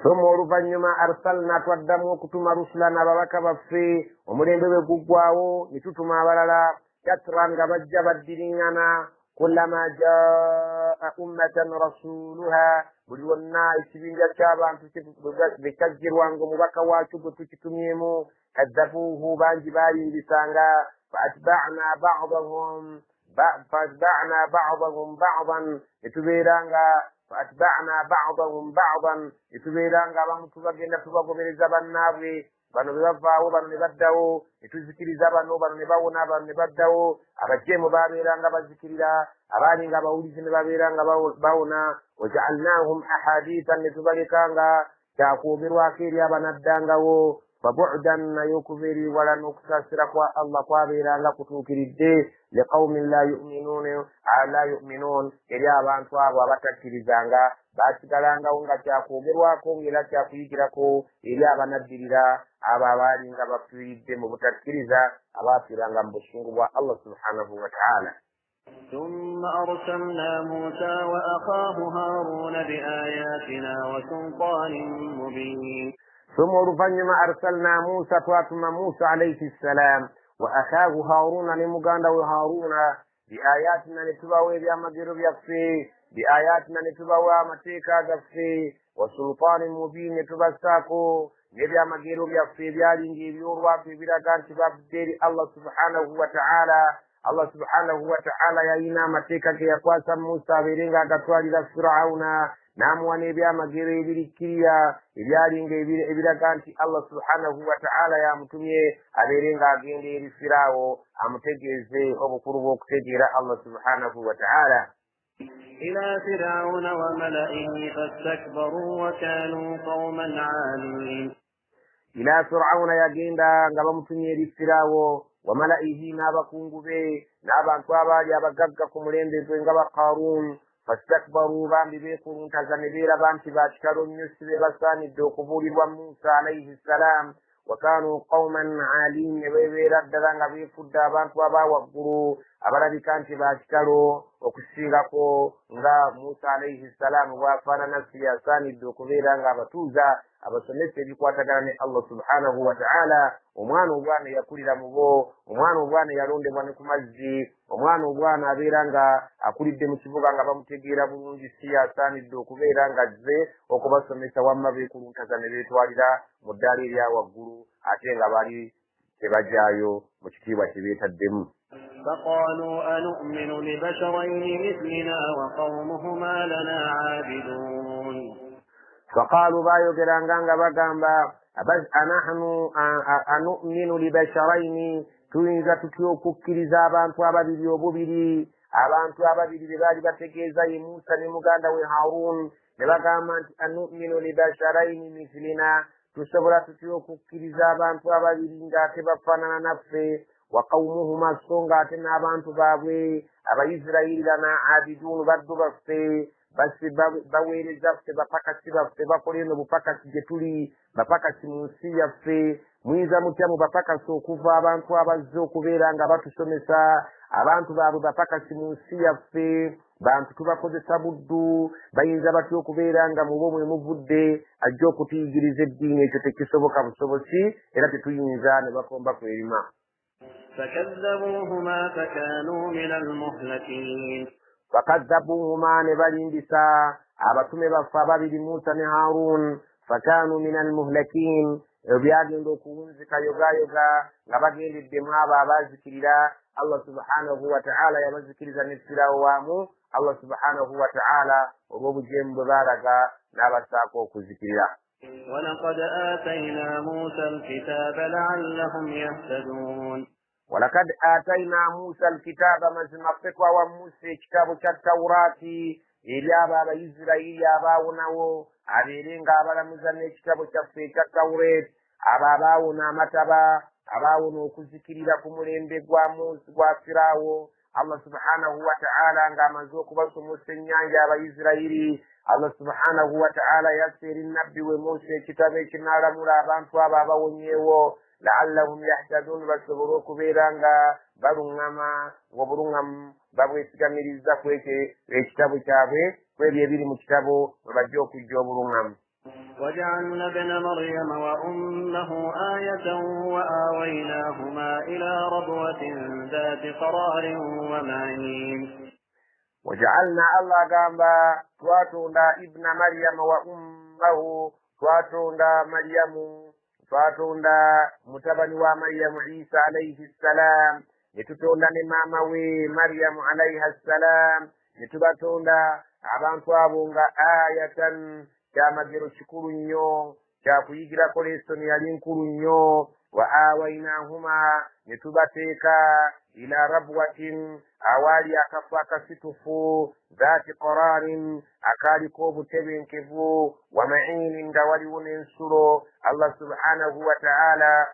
ثم oluvannyuma arsalna twaddamu okutuma rusulana babaka baffe omulembe bwe guggwawo ne tutuma abalala tatra nga bajja baddiriŋŋana. kullama jaa ummatan rasuluha, buli wonna ekibinja ky'abantu bwe kyajjirwanga omubaka waakyo gwe tukitumyemu kaddabuuhu, bangi baayingisanga. faatba'na ba'dahum ba'dan, etubeera nga abamu tubagenda tubagobereza bannaabwe, bano ne bavaawo bano ne baddawo, ne tuzikiriza bano ne bawona bano ne baddawo. abajeemu babeeranga bazikirira, abaali nga abawulizi ne babeeranga bawona. waja'alnahum ahadithan, ne tubalekanga kyakwogerwako eri abanaddangawo. fabu'dan, naye okubeera ewala n'okusaasira kwa Allah kwabeeranga kutuukiridde liqawmin la yu'minuun, eri abantu abo abatakkirizanga, baasigalangawo nga kyakwogerwako ng'era kyakuyigirako eri abanaddirira abo abaali nga bafiiridde mu butakkiriza, abaafiiranga mu busungu bwa Allah subhanahu wa ta'ala. ثم أرسلنا موسى وأخاه هارون بآياتنا وسلطان مبين. ثم oluvannyuma arsalna Musa, twatuma Musa alayhi salam wa akhaahu Haruna, ne muganda we Haruna biayatina, ne tubawa ebyamagero byaffe, biayatina, ne tubawa amateeka gaffe, wa sultaanin mubiin, ne tubassaako n'ebyamagero byaffe ebyalinga ebyolwatu ebiraga nti bavudde eri Allah subhanahu wa ta'ala. Allah subhanahu wa ta'ala yalina amateeka ge yakwasa Musa abeere nga agatwalira Firawuna, n'amuwa n'ebyamagero ebirikkirira ebyalinga ebiraga nti Allah subhanahu wa ta'ala yamutumye abeere nga agenda eri Firaawo amutegeeze obukulu bw'okutegeera Allah subhanahu wa ta'ala. إلى فرعون وملئه فاستكبروا وكانوا قوما عالين. إلى فرعون yagenda nga bamutumye eri Firaawo wa malaihi, n'abakungu be n'abantu abaali abagagga ku mulembe gwe nga ba Qaaruun. fastakbaru, bambi beekuluntaza ne beeraba nti bakitalo nnyo, si be basaanidde okubuulirwa Musa alayhi salaam. wa kaanu qawman aliin, ne beebeera ddala nga beefudde abantu abaawaggulu abalabika nti bakitalo okusingako nga Musa alayhi salaam bw'afaanana, si yasaanidde okubeera nga abatuuza abasomesa ebikwatagana ne Allah subhanahu wa ta'ala. Omwana obwana yakulira mu bo, omwana obwana yalondebwa ne ku mazzi, omwana obwana abeera nga akulidde mu kibuga nga bamutegeera bulungi, si asaanidde okubeera nga azze okubasomesa wamma beekuluntaza ne beetwalira mu ddaala erya waggulu ate nga bali tebajaayo mu kitiibwa kye beetaddemu. فقالوا أنؤمن لبشرين مثلنا وقومهما لنا عابدون. فقالوا بايوغرانغا bagamba anahnu anu'minu libasharaini, tuyinza tutya okukkiriza abantu ababiri obubiri. Abantu ababiri be baali bategeeza ye Musa ne muganda we Harun, ne bagamba nti anu'minu libasharaini mithlina, tusobola tutya okukkiriza abantu ababiri ng'ate bafaanana naffe. Wa qawmuhuma, so ng'ate n'abantu baabwe Abayisirayiri lana abidun, baddu baffe, baweereza ffe, bapakasi baffe, bakola eno bupakasi gye tuli, bapakasi mu nsi yaffe. Muyinza mutya mu bapakasi okuva abantu abazze okubeera nga batusomesa, abantu baabwe bapakasi mu nsi yaffe, bantu tubakozesa buddu, bayinza batya okubeera nga mubo mwe muvudde ajja okutuyigiriza eddiini? Ekyo tekisoboka busobosi, era tetuyinza. Ne bakomba kwerima. فكذبوهما فكانوا من المهلكين. فكذبوهما, ne balindisa abatume baffe ababiri Musa ne Harun, fakanu min almuhlakin, byagenda okuwunzika yogayoga nga bagendeddemu abo abazikirira. Allah subhanahu wa ta'ala yabazikiriza ne ssirawo waamu. Allah subhanahu wa ta'ala olw'obujeemu bwe baalaga n'abasaako okuzikirira. ولقد آتينا موسى الكتاب لعلهم يهتدون. ولقد آتينا موسى الكتاب, mazima ffe twawa Musa ekitabo kya Tawuraati eri abo Abayisirayiri abaawonawo, abeere ng'abalamuza n'ekitabo kyaffe ekya Tawureeti, abo abaawona amataba, abaawona okuzikirira ku mulembe gwa Firaawo. Allah subhanahu wa ta'ala ng'amaze okubasomosa ennyanja Abayisirayiri, Allah subhanahu wa ta'ala yasse eri nabbi we Musa ekitabo ekinaalamula abantu abo abawonyeewo, la'allahum yahtadun, basobole okubeera nga baluŋŋama, ng'obuluŋŋamu babwesigamiriza ku ekitabo kyabwe, ku ebyo ebiri mu kitabo bwe bajja okujja obuluŋŋamu. وجعلنا ابن مريم وأمه آية وآويناهما إلى ربوة ذات قرار ومعين. وجعلنا, الله gamba twatunda ibna Maryama wa ummahu, twatunda Maryamu, twatunda mutabani wa Maryamu Isa alayhi salam, ne tutonda ne maama we Maryamu alayhi salam, ne tubatonda abantu abo nga ayatan, kyamagero kikulu nnyo, kyakuyigirako lesoni yali nkulu nnyo. Wa awainahuma, ne tubateeka ila rabwatin, awaali akafo akasitufu, zaati qararin, akaaliko obutebenkevu, wa ma'inin, nga waliwo n'ensulo. Allah subhanahu wa ta'ala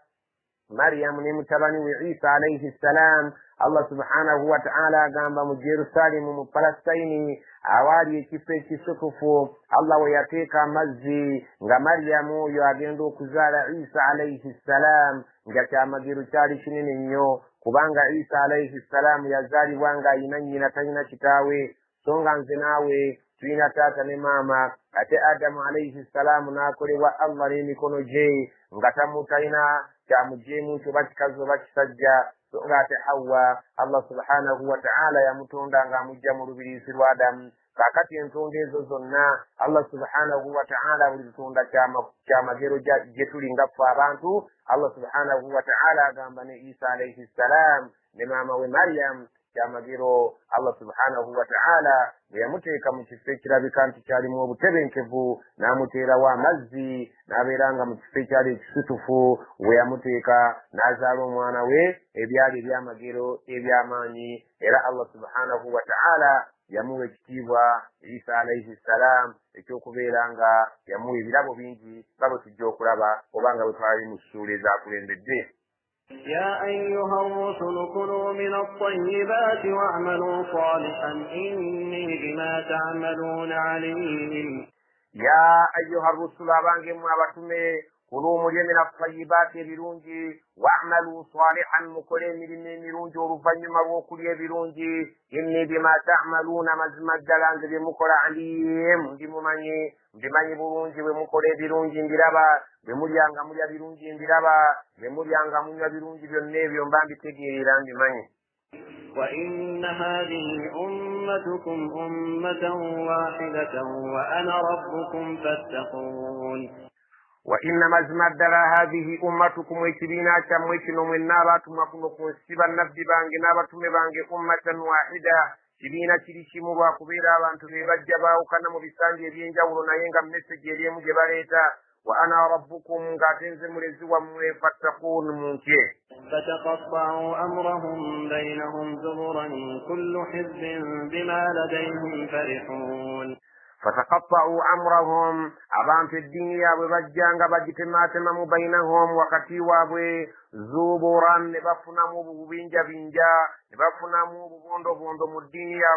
Maryamu ne mutabani we Isa alayhi salam, Allah subhanahu wa ta'ala agamba mu Jerusalemu mu Palestine awaali ekifo ekisutufu, Allah we yateeka amazzi, nga Maryamu oyo agenda okuzaala Isa alayhi salam, nga kyamagero kyali kinene nnyo, kubanga Isa alayhi salam yazaalibwa nga ayina nnyina talina kitaawe, so nga nze naawe tulina taata ne maama. Ate Adamu alayhi salam n'akolebwa Allah n'emikono gye, nga talina kyamujeemu kyoba kikazi oba kisajja, so nga ate Hawa Allah subhanahu wa ta'ala yamutonda ng'amujja mu lubiriisi lwa Adamu. Kaakati entonda ezo zonna Allah subhanahu wa ta'ala buli lutonda kyamagero gye tuli nga ffe abantu. Allah subhanahu wa ta'ala agamba ne Isa alayhi salam ne maama we Maryam kyamagero. Allah subhanahu wa ta'ala bwe yamuteeka mu kifo ekirabika nti kyalimu obutebenkevu, n'amuteerawo amazzi, n'abeera nga mu kifo ekyali ekisitufu, we yamuteeka n'azaala omwana we, ebyali ebyamagero eby'amaanyi. Era Allah subhanahu wa ta'ala yamuwa ekitiibwa Isa alayhi salam ekyokubeera nga yamuwa ebirabo bingi nga bwe tujja okulaba oba nga bwe twali mu ssuula ezaakulembedde. يا أيها الرسل كلوا من الطيبات واعملوا صالحا إني بما تعملون عليم. يا أيها الرسل abange mwe abatume kulu mulye min at-tayyibati ebirungi wa'malu salihan mukole emirimu emirungi oluvannyuma lw'okulya ebirungi inni bima ta'maluna mazima ddala nze bye mukola alim ndimanyi bulungi bwe mukola ebirungi mbiraba bwe mulyanga mulya birungi mbiraba bwe mulyanga munywa birungi byonna ebyo mba mbitegeerera mbimanyi وإن هذه أمتكم أمة واحدة وأنا ربكم فاتقون وإن مزمد دلا هذه أمتكم ويتبينا كمويتنا من ناباتم وكنكم سيبا النبي بانجي ناباتم بانجي أمة واحدة تبينا تريشي مبا كبيرا وانتم يبجبا وكان مبسانجي بينجا ولنا ينغا مسجي ريم جباليتا وأنا ربكم قاتنزم رزوا فاتقون منكي فتقطعوا أمرهم بينهم زبرا كل حزب بما لديهم فرحون فتقطعوا أمرهم أبان في الدنيا وبجانغ بجتماتهم بينهم وكتيوا زبرا نبفنا مبوبينجا بينجا نبفنا مبوندو بوندو مدينيا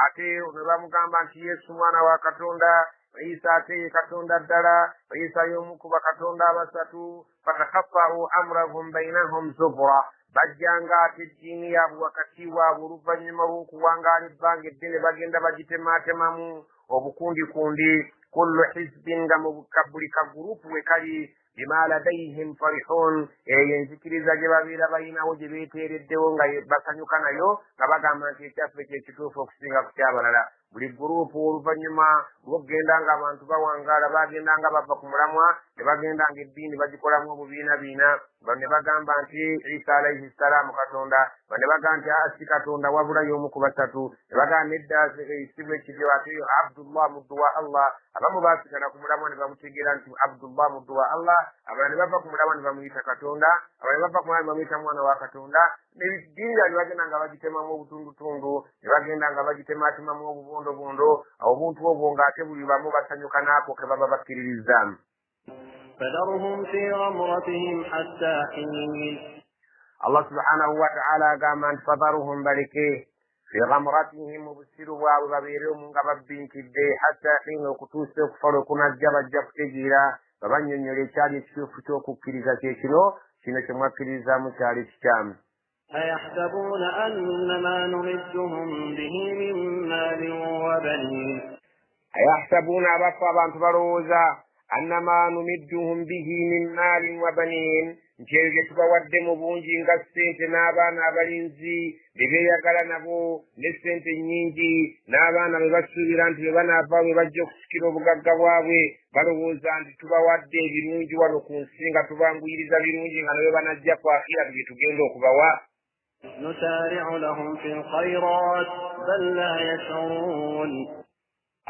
ate nebamugamba nti yesu mwana wa katonda isa ate katonda ddala isa y'omu ku bakatonda abasatu fatakaffa'u amrahum bainahum zubura bajjanga ate eddiini yaabwe wakati waabwe oluvannyuma lw'okuwangaala ebbanga eddene bagenda bagitemaatemamu obukundikundi kullu hizbin nga mu buli kagurupu we kali bima ladayhim farihun eyo enzikiriza gye babeera balinawo gye beeteereddewo nga basanyuka nayo nga bagamba nti ekyaffe kyekituufu okusinga ku kyabalala buli gurupu oluvannyuma lw'okugenda nga abantu bawangaala bagenda nga bava ku mulamwa ne bagenda nga eddiini bagikolamu obubiinabiina ne bagamba nti isa alaihi salaamu katonda ne bagamba nti asi katonda wabula y'omu ku basatu ne bagamba nedda isibu ekiryo ate abdullah muddu wa allah abamu baasigala ku mulamwa ne bamutegeera nti abdullah muddu wa allah abalala ne bava ku mulamwa ne bamuyita katonda abalala ne bava ku mulamwa ne bamuyita mwana wa katonda n'eddiini ne bagenda nga bagitemamu obutundutundu ne bagenda nga bagitemaatemamu obubondobondo obuntu obwo ng'ate buli bamu basanyuka n'ako ke baba bakkiririzaamu فذرهم في غمرتهم حتى حين الله سبحانه وتعالى قام أن فذرهم بلكي في غمرتهم وبسروا وبابيرهم غبابين كدي حتى حين وكتوس يكفروا كنا جب تجيرا فبن ينيري شاري تشوف توكو كريزا شنو كما كريزا مشاري تشام أيحسبون أن ما نمدهم به من مال وبنين أيحسبون أبقى بانت بروزا أنما نمدهم به من مال وبنين nkyege tubawadde mu bungi nga ssente n'abaana abalinzi be beeyagala nabo ne ssente nnyingi n'abaana be basuubira nti be banaava bwe bajja okusikira obugagga bwabwe balowooza nti tubawadde ebirungi wano ku nsi nga tubanguyiriza birungi nga nabyo banajja ku akhira bye tugenda okubawa نسارع لهم في الخيرات بل لا يشعرون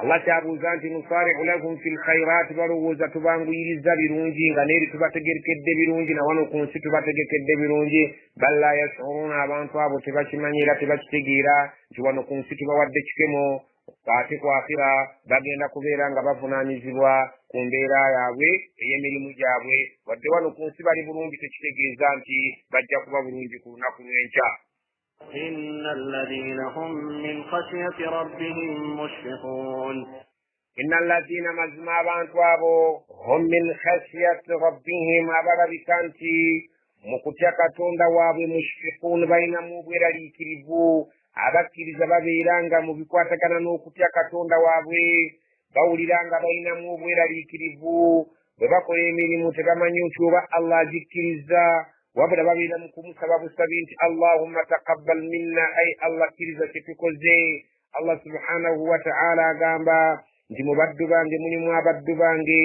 Allah kyabuuza nti nusari'u lahum fil khayrat balowooza tubanguyiriza birungi nga neeri tubategekedde birungi na wano ku nsi tubategekedde birungi bal la yash'uruna abantu abo tebakimanyi era tebakitegeera nti wano ku nsi tubawadde kikemo ate ku akhira bagenda kubeera nga bavunaanyizibwa ku mbeera yaabwe ey'emirimu gyabwe wadde wano ku nsi bali bulungi tekitegeeza nti bajja kuba bulungi ku lunaku lw'enkya إن الذين هم من خشية ربهم مشفقون إن الذين مزما بانتوابو هم من خشية ربهم أبدا بكانتي مكتيا كتوندا وابو مشفقون بين مبيرا لكريبو abakiriza babeeranga mu bikwatagana n'okutya katonda waabwe bawuliranga balinamu obweraliikirivu bwe bakola emirimu tebamanyi nti oba allah agikkiriza wabula babeera mu kumusaba busabi nti allahumma taqabbal minna ay allah kkiriza kye tukoze allah subhanahu wa ta'ala agamba nti mu baddu bange mulimu abaddu bange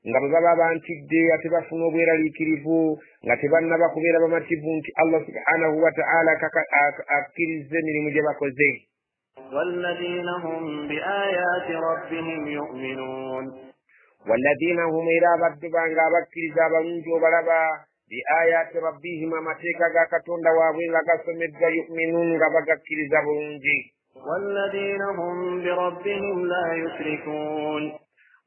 nga bwe baba bantidde ate bafuna obweraliikirivu nga tebannaba kubeera bamativu nti allah subhanahu wa ta'ala akkiriza emirimu gye bakoze والذين هم بآيات ربهم يؤمنون والذين هم إلى بدو بانغا بكرزا بلنجو بلبا بآيات ربهم متيكا كتوندا وابوين غاسمدغا يؤمنون غبغا كرزا بلنجي والذين هم بربهم لا يشركون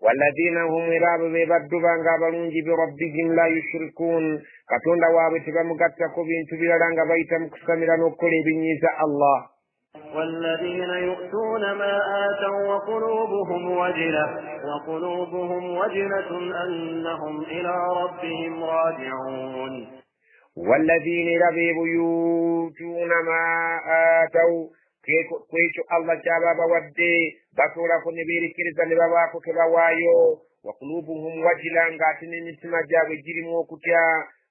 والذين هم إلى بدو بانغا بلنجي بربهم لا يشركون كتوندا وابو تبا مغتا كوبين تبيرانغا بايتا مكسميرا نوكولي بنيزا الله والذين يؤتون ما آتوا وقلوبهم وجلة أنهم إلى ربهم راجعون والذين يؤتون ما آتوا kwecho Allah kyababa wadde bakoolako ne beerekeriza ne babaako ke bawaayo wa qulubuhum wajila ng'ate n'emitima gyabwe girimu okutya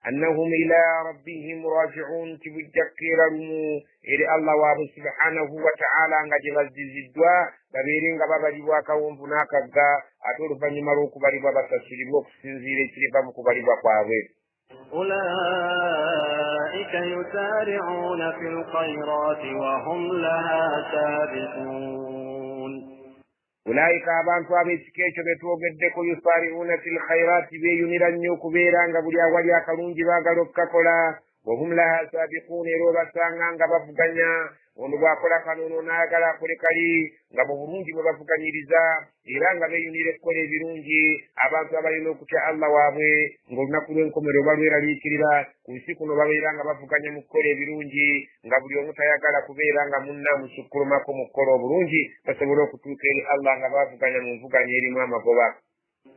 annahum ila rabbihim raji'un tibujjakkeera lumu eri Allah waabwe subhanahu wa ta'ala nga gye bazziziddwa babeere nga babalibwa akawonvu n'akagga ate oluvannyuma lw'okubalibwa basasulibwa okusinziira ekiriva mu kubalibwa kwabwe. أولئك يسارعون في الخيرات وهم لها سابقون أولئك abantu ab'ekika ekyo be twogeddeko yusari'una fil khayrati beeyunira nnyo okubeera nga buli awali akalungi baagala okukakola wahum laha sabiqun era obasanga nga bavuganya ono bw'akola kanono n'ayagala akole kali nga mu bulungi bwe bavuganyiriza era nga beeyunira okukola ebirungi abantu abalina okutya Allah waabwe ng'olunaku lw'enkomero balweraliikirira ku nsi kuno babeera nga bavuganya mu kukola ebirungi nga buli omu tayagala kubeera nga munna musukkulumako mu kukola obulungi basobole okutuuka eri Allah nga bavuganya mu nvuganya erimu amagoba.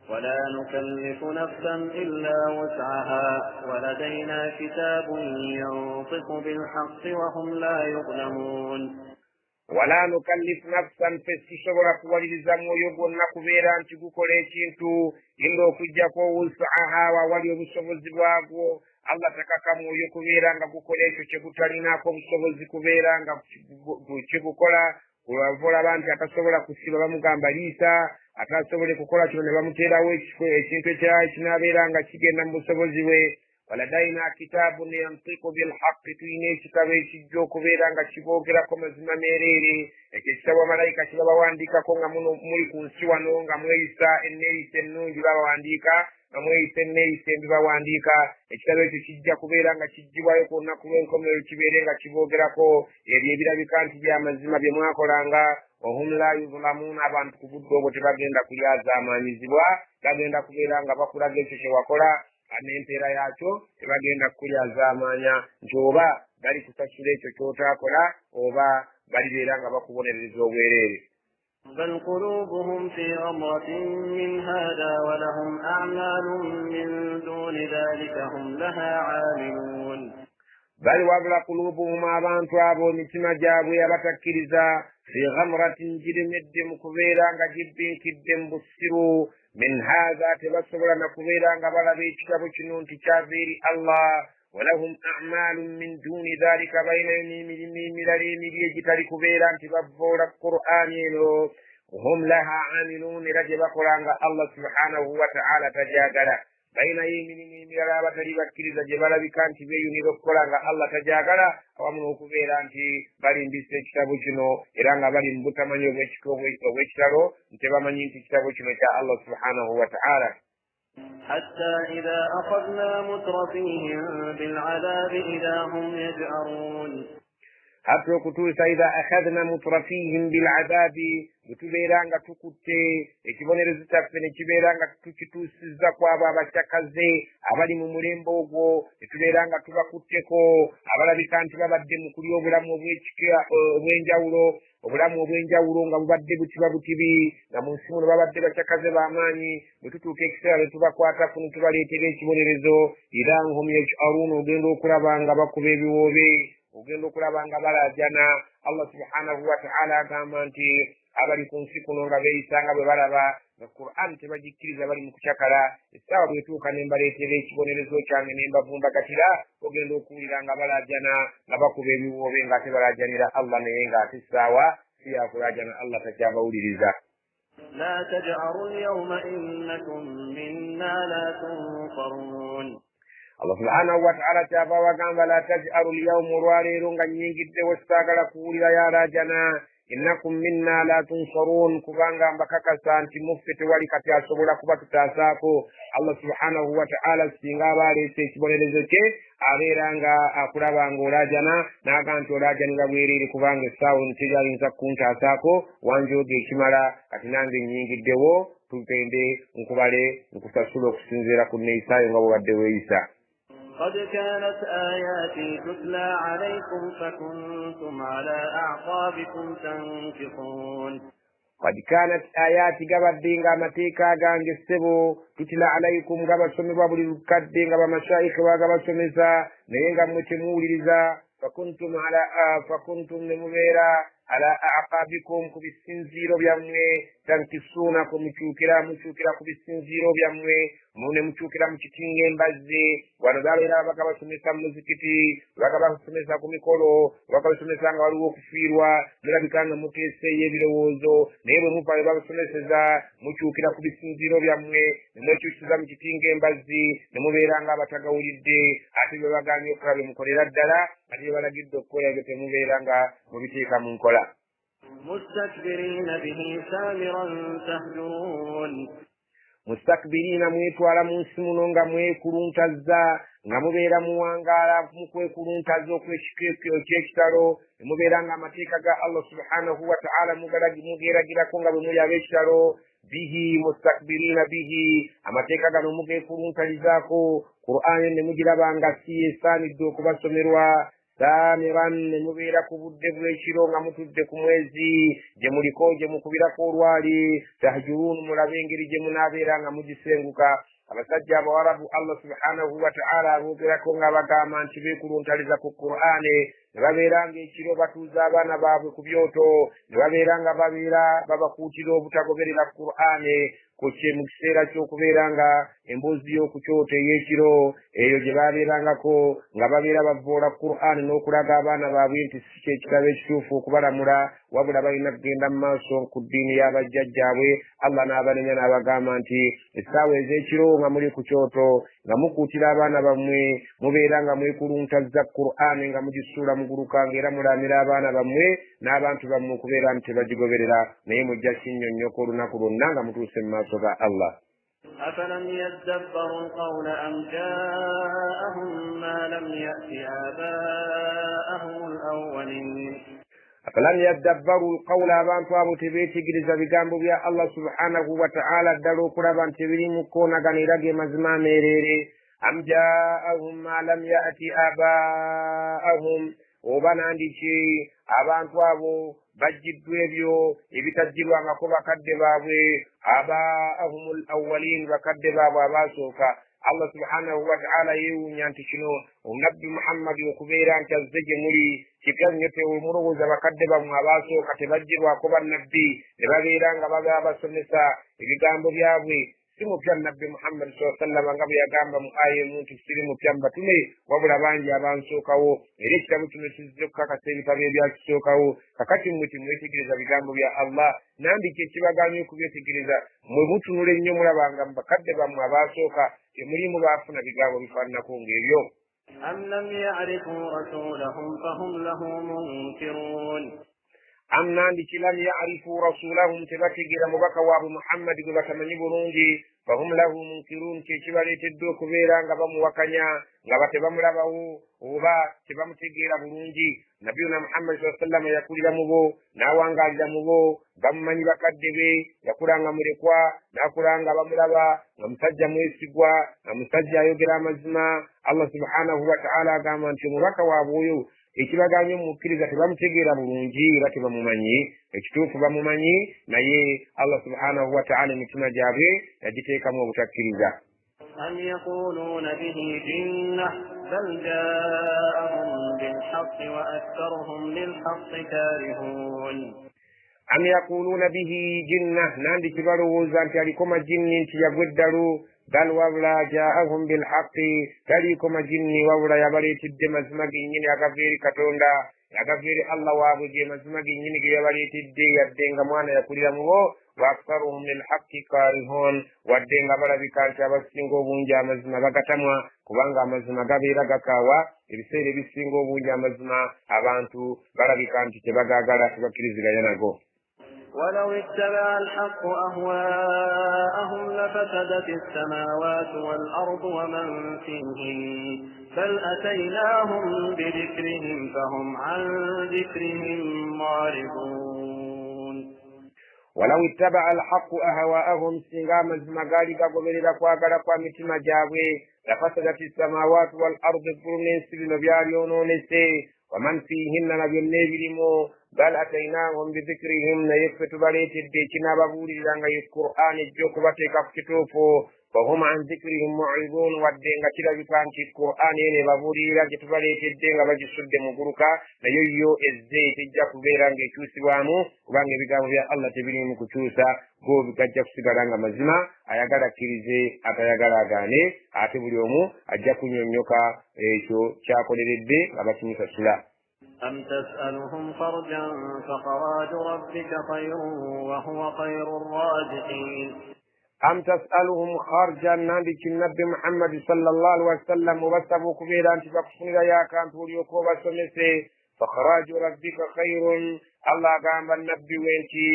ولا نكلف نفسا إلا وسعها ولدينا كتاب ينطق بالحق وهم لا يظلمون ولا نكلف نفسا فسيشبر kuwaliriza mwoyo gwonna kubeera nti gukola ekintu inga okujjako wusaha wawali obusobozi bwagwo Allah takaka mwoyo kubeera nga gukola ekyo kye gutalinaako obusobozi kubeera nga kigukola kulwavola abantu atasobola kusiba bamugamba liisa atasobole kukola kino ne bamuteerawo ekintu ekinaabeera nga kigenda mu busobozi bwe. waladaina kitaabun yantiqu bilhaqqi tulina ekitabo ekijja okubeera nga kiboogerako mazima meereere ekyo ekitabo bamalayika kibabawandiikako nga muli ku nsi wano nga mweyisa enneeyisa ennungi babawandiika nga mweyisa enneeyisa embi bawandiika ekitabo ekyo kijja kubeera nga kijjibwayo ku lunaku lw'enkomero kibeere nga kiboogerako ebyo ebirabika nti by'amazima bye mwakolanga wahum la yuzlamuuna abantu ku budde obwo tebagenda kulyazaamaanyizibwa bagenda kubeera nga bakulaga ekyo kye wakola n'empeera yaakyo tebagenda kukulyazaamaanya nti oba bali kusasula ekyo ky'otaakola oba balibeera nga bakubonerereza obwereere. بل قلوبهم في غمرة من هذا ولهم أعمال من دون ذلك هم لها عاملون bali wabula kulubuhum abantu abo emitima gyabwe abatakkiriza fi ghamratin giremedde mu kubeera nga gibbinkidde mu busiru min haadha tebasobola na kubeera nga balaba ekitabo kino nti kyava eri Allah walahum a'malun min duni dhalika bayinayo n'emirimu emirala emibi egitali kubeera nti bavvoola Qur'ani eno hum laha amilun era gye bakolanga Allah subhanahu wa ta'ala tajaagala bayinayo emirimu emirala abatali bakkiriza gye balabika nti beeyunira okukola nga Allah tajaagala awamu n'okubeera nti balimbisa ekitabo kino era nga bali mu butamanyi obw'ekitalo nti bamanyi nti ekitabo kino kya Allah subhanahu wa ta'ala. حتى إذا أخذنا مترفيهم بالعذاب إذا هم يجأرون hatta okutuusa idha akhadna mutrafihim bil'adhabi bwetubeera nga tukutte ekibonerezo kyaffe ne kibeera nga tukituusizza kwabo abakyakaze abali mu mulembe ogwo netubeera nga tubakutteko abalabika nti babadde mu kulya obulamu obw'enjawulo nga bubadde butiba butibi nga mu nsi muno babadde bakyakaze b'amaanyi bwe tutuuka ekiseera ne tubakwatako ne tubaleetera ekibonerezo era hum yaj'aruuna ogenda okulaba nga bakuba ebiwoobe ogenda okulaba nga balaajana. Allah subhanahu wa ta'ala agamba nti abali ku nsi kuno nga beeyisa nga bwe balaba nga Qur'an tebagikkiriza bali mu kucakala essaawa bwetuuka ne mbaleetera ekibonerezo kyange ne mbavumbagatira ogenda okuwulira nga balaajana nga bakuba ebiwoobe ng'ate balaajanira Allah naye ng'ate essaawa si yakulaajana Allah takyabawuliriza. لا تجأروا اليوم إنكم منا لا تنصرون Allah subhanahu wa ta'ala kyava wagamba la taj'alu al-yawma olwaleero nga nnyingiddewo sitaagala kuwulira yalaajana innakum minna la tunsarun kubanga mbakakasa nti muffe tewali kati asobola kuba tutaasaako. Allah subhanahu wa ta'ala singa aba aleese ekibonerezo kye abeera nga akulaba nga olaajana n'aga nti olaajanira bwereere kubanga essaawa nteri ayinza kuntaasaako wanjooga ekimala kati nange nnyingiddewo tugende nkubale nkusasula okusinziira ku nneeyisaayo nga bwobadde weeyisa. قد كانت آياتي تتلى عليكم فكنتم على أعقابكم تنكصون قد كانت آياتي قبل متيكا غانج السبو تتلى عليكم قبل سمي بابل الكدين قبل مشايخ وقبل سميسا نينغا متموليزا فكنتم نمويرا على أعقابكم كبسنزيرو بيامwe tankisuna muchukira kubisinziro byamwe mune muchukira muchitinge mbazi wanogalera bakabasomesa muzikiti bakabasomesa ku mikolo bakabasomesa nga waliwo kufirwa mulabikanga mutese yebirowozo naye mupale bakabasomeseza muchukira kubisinziro byamwe nemuchukiza muchitinge mbazi nemubeeranga abatagawulidde ate bye bagambye okulabe mukolera ddala ate balagidde okukola ebyo temubeeranga mubiteeka mu nkola مستكبرين به سامرا تهجرون mustakbirina mwetwala munsi muno nga mwekuluntaza nga mubeera muwangaala mukwekuluntaza okw'ekitalo mubeera nga amateeka ga Allah subhanahu wa ta'ala mugeragirako nga bwe muli ab'ekitalo bihi mustakbirina bihi amateeka gano mugeekuluntalizaako Qur'ani ne mugiraba nga si esaanidde okubasomerwa samiran ne mubeera ku budde bw'ekiro nga mutudde ku mwezi gye muliko gye mukubirako olwali tahjurun mulabe engeri gye munaabeera nga mugisenguka abasajja abawarabu Allah subhanahu wa ta'ala aboogerako nga bagamba nti beekuluntaliza ku Qur'ani ne babeera ng'ekiro batuuza abaana baabwe ku byoto ne babeera nga babakuutira obutagoberera Qur'ani kuche mu kiseera ky'okubeera nga emboozi y'oku kyoto ey'ekiro eyo gye baabeerangako nga babeera bavvoola Qur'ani n'okulaga abaana baabwe nti si kyekitabo ekituufu okubalamula wabula balina kugenda mu maaso ku ddiini y'abajjajjaabwe Allah n'abanenya n'abagamba nti essaawa ez'ekiro nga muli ku kyoto nga mukuutira abaana bammwe mubeera nga mwekuluntaza Qur'ani nga mugisuula mugulukanga era mulaamira abaana bammwe n'abantu bammwe okubeera nti tebagigoberera naye mujja kinnyonnyoko olunaku lwonna nga mutuuse mu maaso ga Allah. أفلم يدبروا القول أم جاءهم ما لم يأت آباءهم الأولين أفلم يدبروا القول abantu abo tebeetegereza bigambo bya Allah subhanahu wa ta'ala ddala okulaba nti birimu koonaganira ge mazima ameerere am jaa'ahum ma lam ya'ti abaa'ahum oba nandiki abantu abo bajjiddwa ebyo ebitajjirwangako bakadde baabwe abaahumul awwalin bakadde baabwe abaasooka Allah subhanahu wa ta'ala yeewuunya nti kino omunabbi Muhammad okubeera nti azze gye muli kipya nnyo temulowooza bakadde bammwe abaasooka tebajjirwako bannabbi ne babeera nga babasomesa ebigambo byabwe si mupya nabbi Muhammad sallallahu alaihi wasallam nga bwe yagamba mu aya emu nti siri mupya mbatume wabula bangi abansookawo era ekitabo kino kizze okukakasa ebitabo ebyakisookawo kakati mmwe timwetegereza bigambo bya Allah nandiki ekibaganya okubyetegereza mmwe mutunula ennyo mulabanga mu bakadde bammwe abaasooka temulimu baafuna bigambo bifaananako ng'ebyo أم لم يعرفوا رسولهم فهم له منكرون am nandiki lam ya'rifu rasulahum tebategeera mubaka waabwe Muhammad gwe batamanyi bulungi fahum lahu munkirun kyekibaleetedde okubeera nga bamuwakanya nga tebamulabawo oba tebamutegeera bulungi nabiyuna Muhammad sallallahu alaihi wasallam yakulira mu bo n'awangaalira mu bo bamumanyi bakadde be yakulanga mulekwa n'akulanga bamulaba nga musajja mwesigwa nga musajja ayogera amazima Allah subhanahu wa ta'ala agamba nti omubaka waabwe oyo ekibaganye mukkiriza tebamutegeera bulungi era tebamumanyi ekituufu bamumanyi naye Allah subhanahu wa ta'ala emitima gyabwe yagiteekamu obutakkiriza أم يقولون به جنة بل جاءهم بالحق وأكثرهم للحق كارهون am yaquluna bihi jinna nandiki balowooza nti aliko majinni nti yagwa eddalu bal wabula jaahum bilhaqi taliko majinni wabula yabaleetedde mazima gennyini agava eri Katonda agava eri Allah waabwe ge mazima gennyini ge yabaleetedde yadde nga mwana yakulira mu bo wa aktharuhum lilhaqi karihun wadde nga balabika nti abasinga obungi amazima bagatamwa kubanga amazima gabeera gakaawa ebiseera ebisinga obungi amazima abantu balabika nti tebagaagala tebakkiriziganya nago ولو اتبع الحق أهواءهم لفسدت السماوات والأرض ومن فيهن بل أتيناهم بذكرهم فهم عن ذكرهم معرضون walau ittaba alhaqu ahwaahum singa amazima gaali gagoberera kwagala kwa mitima gyabwe lafasadati samawati wal ardi eggulu n'ensi bino byalyonoonese waman fiihinna na byonna ebirimu bal atainahum bidhikrihim naye ffe tubaleetedde ekinaababuulirira nga ye qur'an ejja okubateeka ku kituufu fahum an dhikrihim mu'ridun wadde nga kirabika nti qur'an eno ebabuulirira gye tubaleetedde nga bagisudde mu guluka naye yo ezze tejja kubeera ng'ekyusibwamu kubanga ebigambo bya allah tebirimu kukyusa go bigajja kusigala nga mazima ayagala akkirize atayagala agaane ate buli omu ajja kunnyonnyoka ekyo kyakoleredde nga bakimusasula. أم تسألهم خرجا فخراج ربك خير وهو خير الرازقين أم تسألهم خرجا نبي النبي محمد صلى الله عليه وسلم وبسبوا كبيرا أنت بكفنك يا كانت وليكو بسمسي فخراج ربك خير الله قام النبي وينتي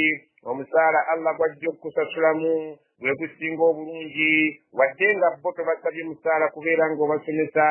ومسارة الله قجوك سسلموا ويقسطنغو برونجي ودينغ بوتو بسبي مسارة كبيرا وبسمسا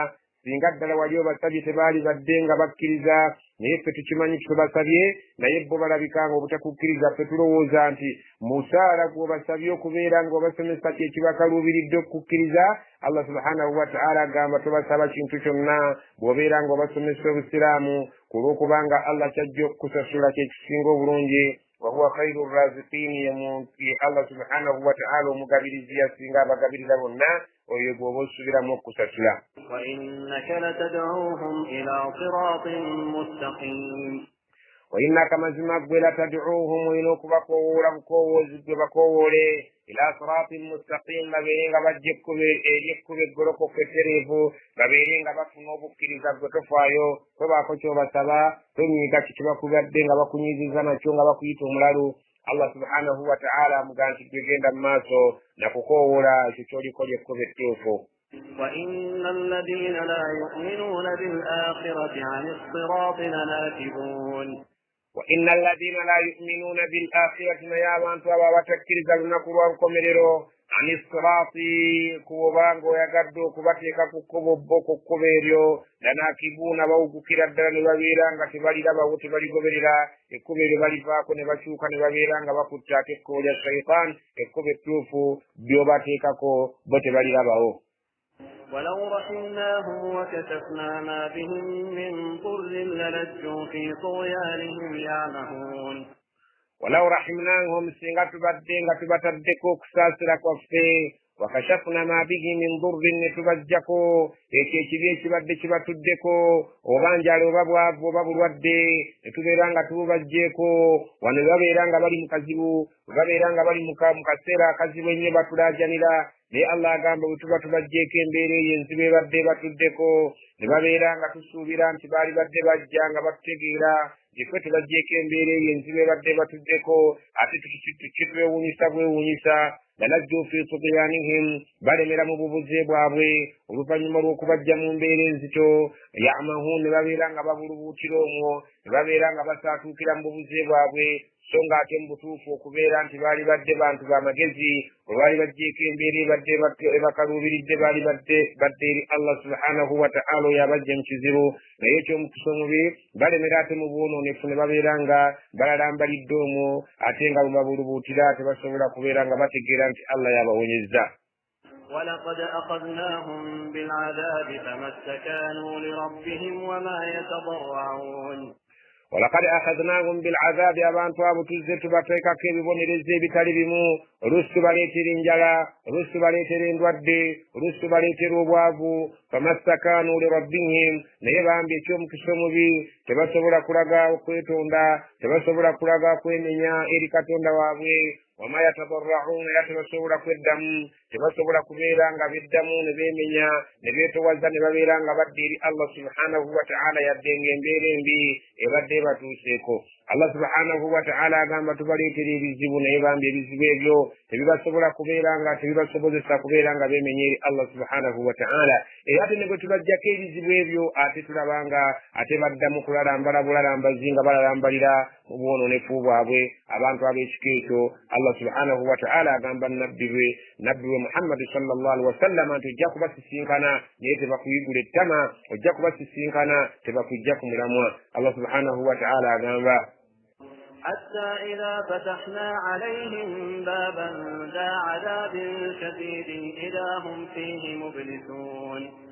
singa ddala wali obasabye tebaali badde nga bakkiriza naye ffe tukimanyi kitubasabye naye bo balabikanga obutakukkiriza ffe tulowooza nti musaala gw'obasabye okubeera ng'obasomesa kyekibakaluubiridde okukkiriza allah subhanahu wataala agamba tobasaba kintu kyonna bw'obeera ng'obasomesa obusiraamu ku lw'okubanga allah kyajja okukusasula kyekisinga obulungi wahuwa khairu raziqini ye allah subhanahu wataala omugabirizi yasinga abagabirira bonna oyo gwoba osubiramu okusasula. وإنك لتدعوهم إلى صراط مستقيم وإنك mazima gwe latad'uuhum olina okubakowoola bukowoozi gwe bakowoole ila siratin mustaqim babeere nga bajja eri ekkubo eggolokofu ettereevu babeere nga bafuna obukkiriza gwe tofaayo tobaako kyobasaba tonyiiga kikibakubadde nga bakunyiiziza nakyo nga bakuyita omulalu allah subhanahu wataala amugaa nti gwe genda mu maaso nakukowoola ekyo ky'oliko lyekkubo ettuufu. وإن الذين لا يؤمنون بالآخرة عن الصراط لناكبون وإن الذين لا يؤمنون بالآخرة يا بانتو وتكرز لنكروا انكمررو عن الصراط كوبانغو يغدو كباتيكا كوكوبو كوبيريو لناكبون ووكوكيرا دلن وبيرانغا تبالي لبا وتبالي غبريرا ekkubo bali faako ne bakyuka ne babeera nga bakuttaako ekkubo lya shaytan ekkubo ettuufu byobateekako bo tebalirabawo. ولو رحمناهم وكشفنا ما بهم من ضر للجوا في طغيانهم يعمهون ولو رحمناهم singa tubadde nga tubataddeko okusaasira kwaffe wakashafna ma bihi min dhurrin ne tubajjako ekyo ekibi ekibadde kibatuddeko oba njala oba bwavu oba bulwadde ne tubeera nga tububajjeeko wano babeera nga bali mu kazibu babeera nga bali mu kaseera akazibu ennyo batulaajanira naye allah agamba bwe tuba tubajjeeko embeera eyo enzibu ebadde batuddeko ne babeera nga tusuubira nti baali badde bajja nga batutegeera ffe tubajjeeko embeera eyo enzibu ebadde batuddeko ate kitwewuunyisa bwewuunyisa lalajju fi tughyanihim balemera mu bubuze bwabwe oluvannyuma lw'okubajja mu mbeera enzito yamahun ne babeera nga babulubuutira omwo ne babeera nga basaatuukira mu bubuze bwabwe so ng'ate mu butuufu okubeera nti baali badde bantu b'amagezi bwe baali bajjeeko embeera ebadde ebakaluubiridde baali badde eri allah subhanahu wataala oyo abajja mu kizibu naye ekyomukisa omubi balemera ate mu bwonoonefu ne babeera nga balalambalidde omwo ate nga bwe babulubuutira tebasobola kubeera nga bategeera nti allah yabawonyezza. ولقد أخذناهم بالعذاب فما استكانوا لربهم وما يتضرعون ولقد أخذناهم بالعذاب abantu abo tuzze tubateekako ebibonerezo ebitali bimu oluusi tubaleetera enjala oluusi tubaleetera endwadde oluusi tubaleetera obwavu famastakanu lirabbihim naye bambi ekyomukisa omubi tebasobola kulaga okwetonda tebasobola kulaga kwenenya eri katonda waabwe wama yatadarrauna era tebasobola kweddamu tebasobola kubeera nga beddamu ne beemenya ne beetowaza ne babeera nga badde eri allah subhanahu wataala yadde ng'embeera embi ebadde ebatuuseeko. allah subhanahu wataala agamba tubaleetera ebizibu naye bambi ebizibu ebyo tebibasobola kubeera nga tebibasobozesa kubeera nga beemenya eri allah subhanahu wataala era ate ne bwe tubajjako ebizibu ebyo ate tulabanga ate baddamu kulalambala bulalambazi nga balalambalira mu bwonoonefu bwabwe abantu ab'ekika ekyo. allah subhanahu wataala agamba nabbi we muhammadi sallallahu alaihi wasallam nti ojja kubasisinkana naye tebakuyigula ettama ojja kubasisinkana tebakujja ku mulamwa. allah subhanahu wataala agamba حتى إذا فتحنا عليهم بابا ذا عذاب شديد إذا هم فيه مبلسون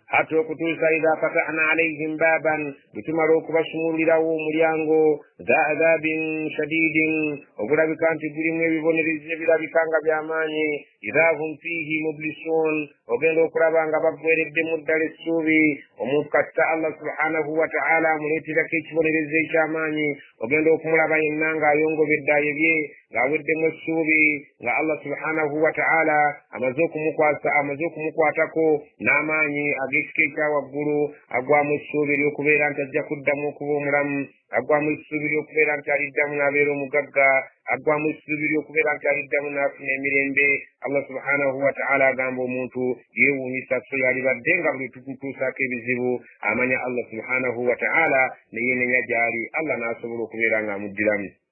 hatta okutuusa idha fatahna alaihim baban bitumala okubasumulirawo omulyango dha adhabin shadidin ogulabika nti gulimu ebibonerezo ebirabika nga by'amaanyi idha hum fihi mublisun ogenda okulaba nga baggwereddemu ddala essuubi omuntu kasita Allah subhanahu wa ta'ala amuleeterako ekibonerezo eky'amaanyi ogenda okumulaba yenna ng'ayongobedde ayebye ng'aweddemu essuubi nga Allah subhanahu wa ta'ala amaze okumukwatako n'amaanyi ag'ekika ekyawaggulu agwamu essuubi ly'okubeera nti ajja kuddamu okuba omulamu agwamu essuubi ly'okubeera nti aliddamu n'abeera omugagga agwamu essuubi ly'okubeera nti aliddamu n'afuna emirembe Allah subhanahu wa ta'ala agamba omuntu yeewuunyisa so yalibadde nga buli tutuusaako ebizibu amanya Allah subhanahu wa ta'ala ne yeenenya gy'ali Allah n'asobola okubeera ng'amuddiramu.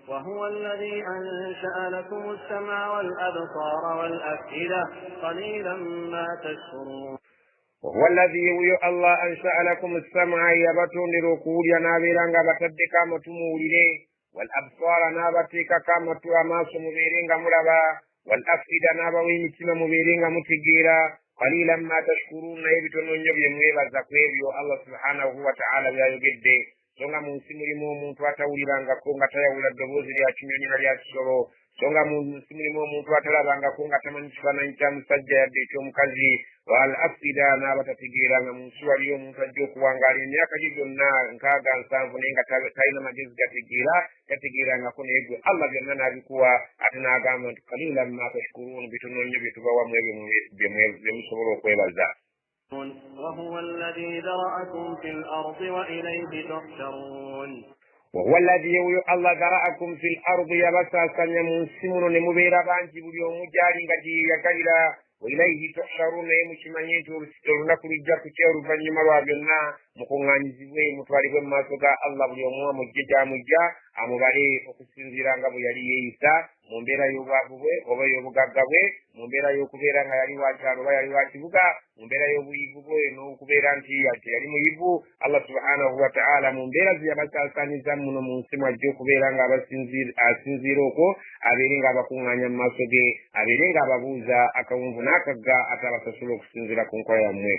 وهو الذي أنشأ لكم السمع والأبصار والأفئدة قليلا ما تشكرون وهو الذي يوي الله أنشأ لكم السمع يبتون لركول ينابيران غبتدك متمولين والأبصار نابتك كامتو أماس مبيرين غمربا والأفئدة نابوين كما مبيرين غمتقيرا قليلا ما تشكرون يبتون نجبي مويبا زكويبيو الله سبحانه وتعالى يجد songa munsi mulimu omuntu atawulirangako nga tayawula ddoboozi lya kinyonyi na lya kisolo songa munsi mulimu omuntu atalabangako nga tamanyi kifaananyi kya musajja yadde ekyomukazi wal afida n'abatategeeranga mu nsi waliyo omuntu ajja okuwangaala emyaka gye gyonna 67 naye nga talina magezi gategeerangako naye gwe Allah byonna n'abikuwa ate n'agamba nti qalilan ma tashkurun bitono nnyo bye tubawamu ebyo bye musobola okwebaza. وهو الذي ذرأكم في الأرض وإليه تحشرون وهو الذي الله ذرأكم في الأرض يبساسا يمنسمون نمبيرا بانجي بليوم جاري غدي يكاليلا وإليه تحشرون يمشمانيت ورسطرنا كرجا كتير بني مرابنا مكونغانيزيوه متواريبه ماسوكا الله بليوم مججا amubale okusinziira nga bwe yali yeeyisa mu mbeera y'obwavu oba y'obugagga bwe mu mbeera y'okubeera nga yali wakyalo oba yali wakibuga mu mbeera y'obuyivu bwe n'okubeera nti yali muyivu Allah subhanahu wa ta'ala mu mbeera ze yabasaasaaniza muno mu nsi mwajja okubeera nga asinziira okwo abeere nga abakuŋŋaanya mu maaso ge abeere nga ababuuza akawunvu n'akagga atabasasula okusinziira ku nkola yammwe.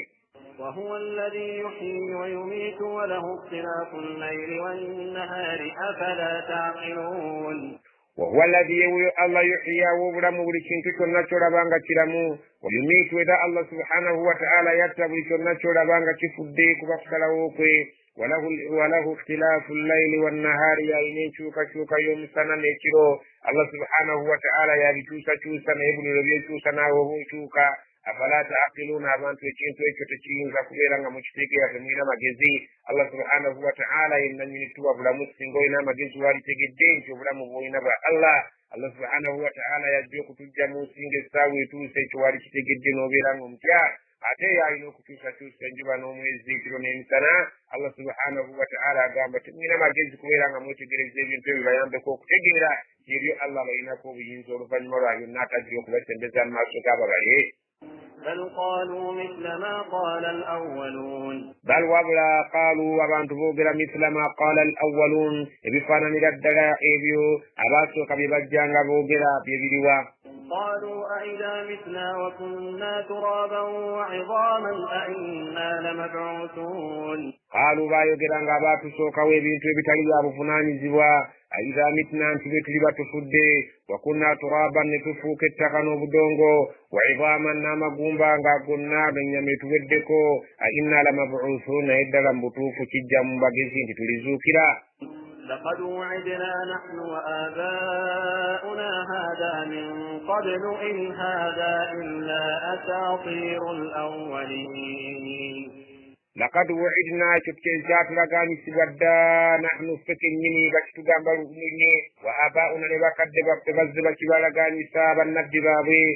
وهو الذي يحيي ويميت وله اختلاف الليل والنهار أفلا تعقلون وهو الذي الله يحيي وبرم ولكنت كنا ترابانغا كلامو ويميت وذا الله سبحانه وتعالى يتبع كنا ترابانغا كفدي كبخلاوكي وله اختلاف الليل والنهار يا ينشوكا يوم سنة نيشيرو الله سبحانه وتعالى يا بيشوكا نيبني ربيشوكا ناوهو شوكا afala ta'qiluna abantu ekintu ekyo tekiyinza kubeera nga mukitegeera temulina magezi Allah subhanahu wa ta'ala yennyini tuwa bulamu singa olina amagezi walitegedde nti obulamu bwolina bwa Allah subhanahu wa ta'ala yajja okutujja mu nsinga essaawa etuuse ekyo wali kitegedde n'obeera ng'omutya ate yalina okukyusakyusa enjuba n'omwezi ekiro n'emisana Allah subhanahu wa ta'ala agamba temulina magezi kubeera nga mwetegereza ebintu ebyo bayambeko okutegeera ebyo Allah balinako obuyinza oluvannyuma lwa byonna atajja okubasembeza mu maaso g'ababale. بل قالوا مثل ما قال الأولون بل وبلا قالوا abantu boogera مثل ما قال الأولون ebifaananira ddala ebyo abaasooka bye bajjanga boogera bye biriwa. قالوا أئذا متنا وكنا ترابا وعظاما أئنا لمبعوثون قالوا bayogeranga abaatusookawo ebintu ebitali bya buvunaanyizibwa أئذا متنا nti bwe tuli batufudde وكنا ترابا ne tufuuka ettaka n'obudongo وعظاما n'amagumba nga gonna n'ennyama etuweddeko أئنا لمبعوثون naye ddala mu butuufu kijja mu bagezi nti tulizuukira. لقد وعدنا نحن وآباؤنا هذا من قبل إن هذا إلا أساطير الأولين لقد وعدنا كتكيزات لغاني سبدا نحن فتنيني بكتغام بالغنيني وآباؤنا لبقدب بتبزب كبالغاني سابا نبدبابي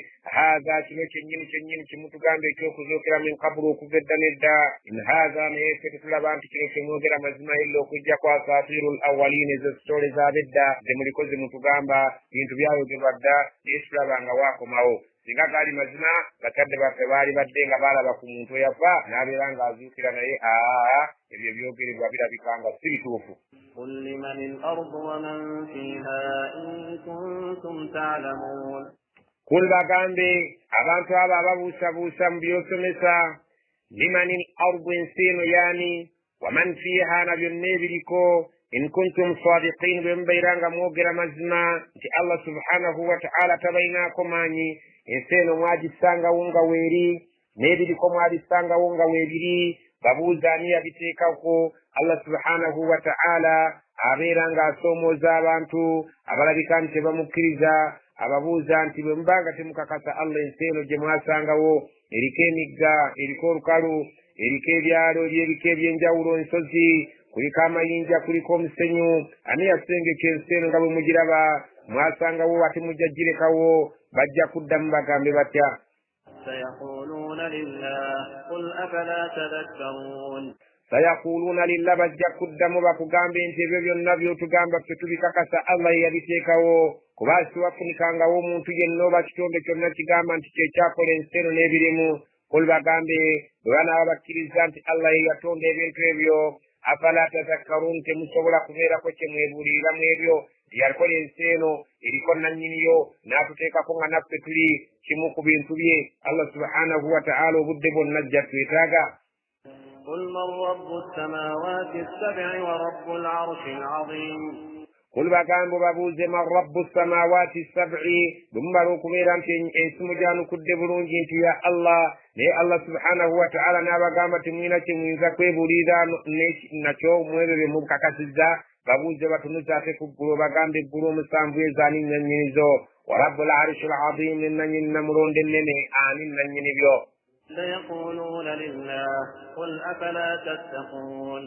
هذا كنيني كمتغام بكوكو زوكرا من قبل وكفدا ندا إن هذا نيفت سلبان تكني موغرا مزمائل لوكجاكو أساطير الأولين زستوري زابدا زمريكو زمتغام با ينتبياو جبدا يسلبان غواكو ماو singa gaali mazima bakadde baffe baali badde nga balaba ku muntu eyafa n'abeera ng'azuukira naye ebyo byogerebwa birabika nga si bituufu. قل لمن الأرض ومن فيها إن كنتم تعلمون قل bagambe abantu abo ababuusabuusa mu byosomesa liman al-ardu ensiino yaani waman fiiha na byonna ebiriko in kuntum sadiqin bwe mubeera nga mwogera mazima nti Allah subhanahu wa ta'ala tabayinaako maanyi ensiino mwagisangawo nga weeri n'ebiriko mwabisangawo nga weebiri babuuza ani yabiteekako Allah subhanahu wa ta'ala abeera ng'asoomooza abantu abalabika nti tebamukkiriza ababuuza nti bwe mubanga temukakasa Allah ensiino gye mwasangawo eriko emigga eriko olukalu eriko ebyalo eriko ebyenjawulo ensozi kuliko amayinja kuliko omusenyu ani yasengeka ensiino nga bwe mugiraba mwasangawo ate mujja girekawo bajja kuddamu bagambe batya سيقولون لله قل أفلا تذكرون sayaquluna lillah bajja kuddamu bakugambe nti ebyo byonna byotugamba ffe tubikakasa Allah yabiteekawo kuba siwafunikangawo omuntu yenna oba kitonde kyonna kigamba nti kyekyakola ensiino n'ebirimu kul bagambe bwe banaaba bakkiriza nti Allah ye yatonda ebintu ebyo afala tazakkarun temusobola kubeerako kye mwebuuliriramu ebyo yakola ensiino eriko nannyiniyo n'atuteekako nga naffe tuli kimu ku bintu bye Allah subhanahu wa ta'ala obudde bwonna ajja twetaaga. قل من رب السماوات السبع ورب العرش العظيم قل bagambo babuuze man rabbu samawati sab'i bumala okubeera nti ensi mugyanukudde bulungi nti ya Allah naye Allah subhanahu wa ta'ala n'abagamba temulina kye muyinza kwebuulirira nakyo mwebyo bye mukakasizza babuuze batunuza ate ku ggulu bagambe eggulu omusanvu ezaani nannyinizo wa rabbul arshi al-azim nannyini namulonde ennene ani nannyini byo سيقولون لله قل أفلا تتقون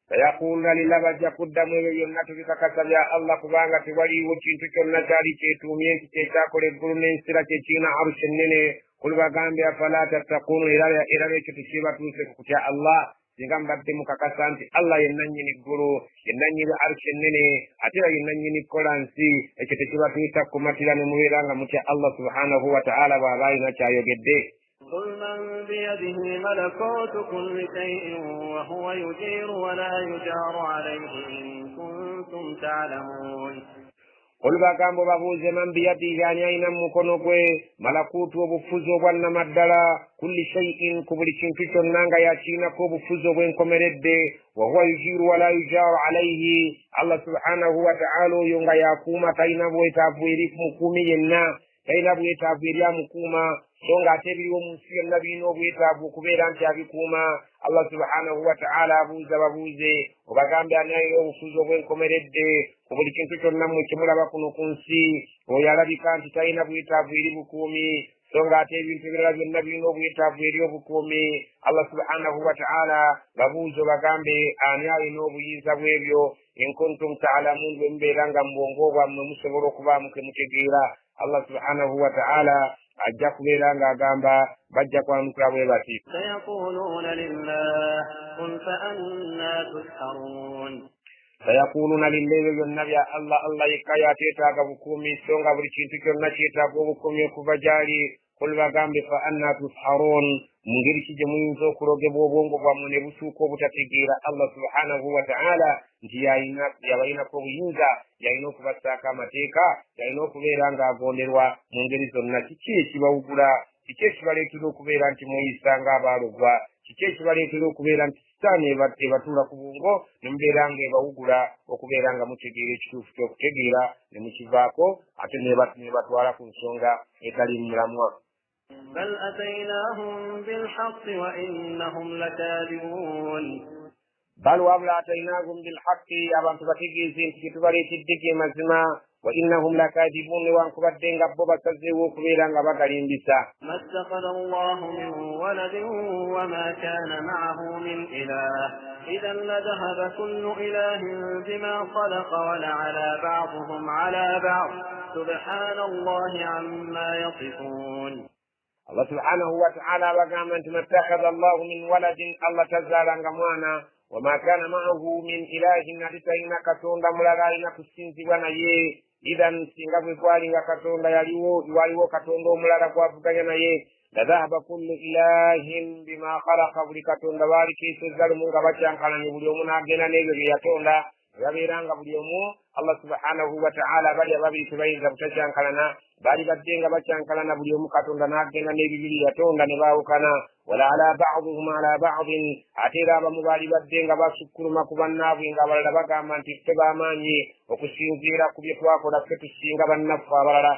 sayaquluna lillah bajja kuddamu ebyo byonna tubikakasa bya Allah kubanga tewaliiwo kintu kyonna kyali kyetuumye nti kyekyakola eggulu n'ensira kyekirina arushi ennene kuli bagambe afala tattaquunu era ekyo tekibatuuse ku kutya Allah singa mubadde mukakasa nti Allah ye nannyini eggulu ye nannyini arushi ennene ate era ye nannyini kola nsi ekyo tekibatuusa kumatira ne mubeera nga mutya Allah subhanahu wa ta'ala bw'aba alina kyayogedde. قل من بيده ملكوت كل شيء وهو يجير ولا يجار عليه إن كنتم تعلمون قل bagambo babuuze man biyadihi ani alina mu mukono gwe malakuutu obufuzi obwannamaddala kulli shay'in ku buli kintu kyonna nga yakirinako obufuzi obwenkomeredde wa huwa yujiru wala yujaru alayhi Allah subhanahu wa ta'ala oyo nga yakuuma talina bwetaavu eri mukuumi yenna talina bwetaavu eri amukuuma so nga ate ebiriwo mu nsi yonna birina obwetaavu okubeera nti abikuuma Allah subhanahu wa ta'ala abuuza babuuze obagambe ani alina obufuzi obwenkomeredde ku buli kintu kyonna mmwe kyemulaba kuno ku nsi oyo alabika nti talina bwetaavu eri bukuumi so nga ate ebintu ebirala byonna birina obwetaavu eri obukuumi Allah subhanahu wa ta'ala babuuze obagambe ani alina obuyinza bw'ebyo in kuntum ta'lamun bwe mubeera nga mu bwongo bwammwe musobola okubaamu ke mutegeera Allah subhanahu wa ta'ala ajja kubeera ng'agamba bajja kwanukula bwe bati سيقولون لله قل فأنا تسحرون sayaquluna lillah ebyo byonna bya Allah Allah yekka yateetaaga bukuumi so nga buli kintu kyonna kyetaaga obukuumi okuva gy'ali kul bagambe fa anna tusharun mu ngeri ki gye muyinza okulogebwa obwongo bwammwe ne busuuka obutategeera Allah subhanahu wa ta'ala nti yabalinako obuyinza yalina okubassaako amateeka yalina okubeera ng'agonderwa mu ngeri zonna kiki ekibawugula kiki ekibaleetera okubeera nti muyisa ng'abaalogwa kiki ekibaleetera okubeera nti sitaani ebatuula ku bungo ne mubeera ng'ebawugula okubeera nga mutegeera ekituufu ky'okutegeera ne mukivaako ate nebatwala ku nsonga etali mulamwa بل أتيناهم بالحق وإنهم لكاذبون بل وابلا أتيناهم بالحق abantu bategeeze nti kyetubaleetedde ge mazima wa innahum lakaadibun newankubadde nga bo basazeewo okubeera nga bagalimbisa ما اتخذ الله من ولد وما كان معه من إله إذا لذهب كل إله بما خلق ولعلى بعضهم على بعض سبحان الله عما يصفون Allah subhanahu wa ta'ala bagamba nti mattakhadha Allahu min waladin Allah tazaalanga mwana wama kana ma'ahu min ilahin ate talina katonda mulala alina kusinzibwa naye idhan singa bwe kwalinga katonda waliwo katonda omulala gwavuganya naye ladhahaba kullu ilahin bima khalaqa, buli katonda baalikiisezza lumu nga bakyankalanye, buli omu n'agenda n'ebyo bye yatonda babeeranga buli omu Allah subhanahu wa ta'ala bali ababiri tebayinza butakyankalana, baali badde nga bakyankalana buli omu katonda n'agenda n'ebibiri yatonda ne baawukana. Wala ala ba'dihim ala ba'din, ate era abamu baali badde nga basukkuluma ku bannaabwe ng'abalala bagamba nti ffe b'amaanyi okusinziira ku bye twakola ffe tusinga bannaffe abalala.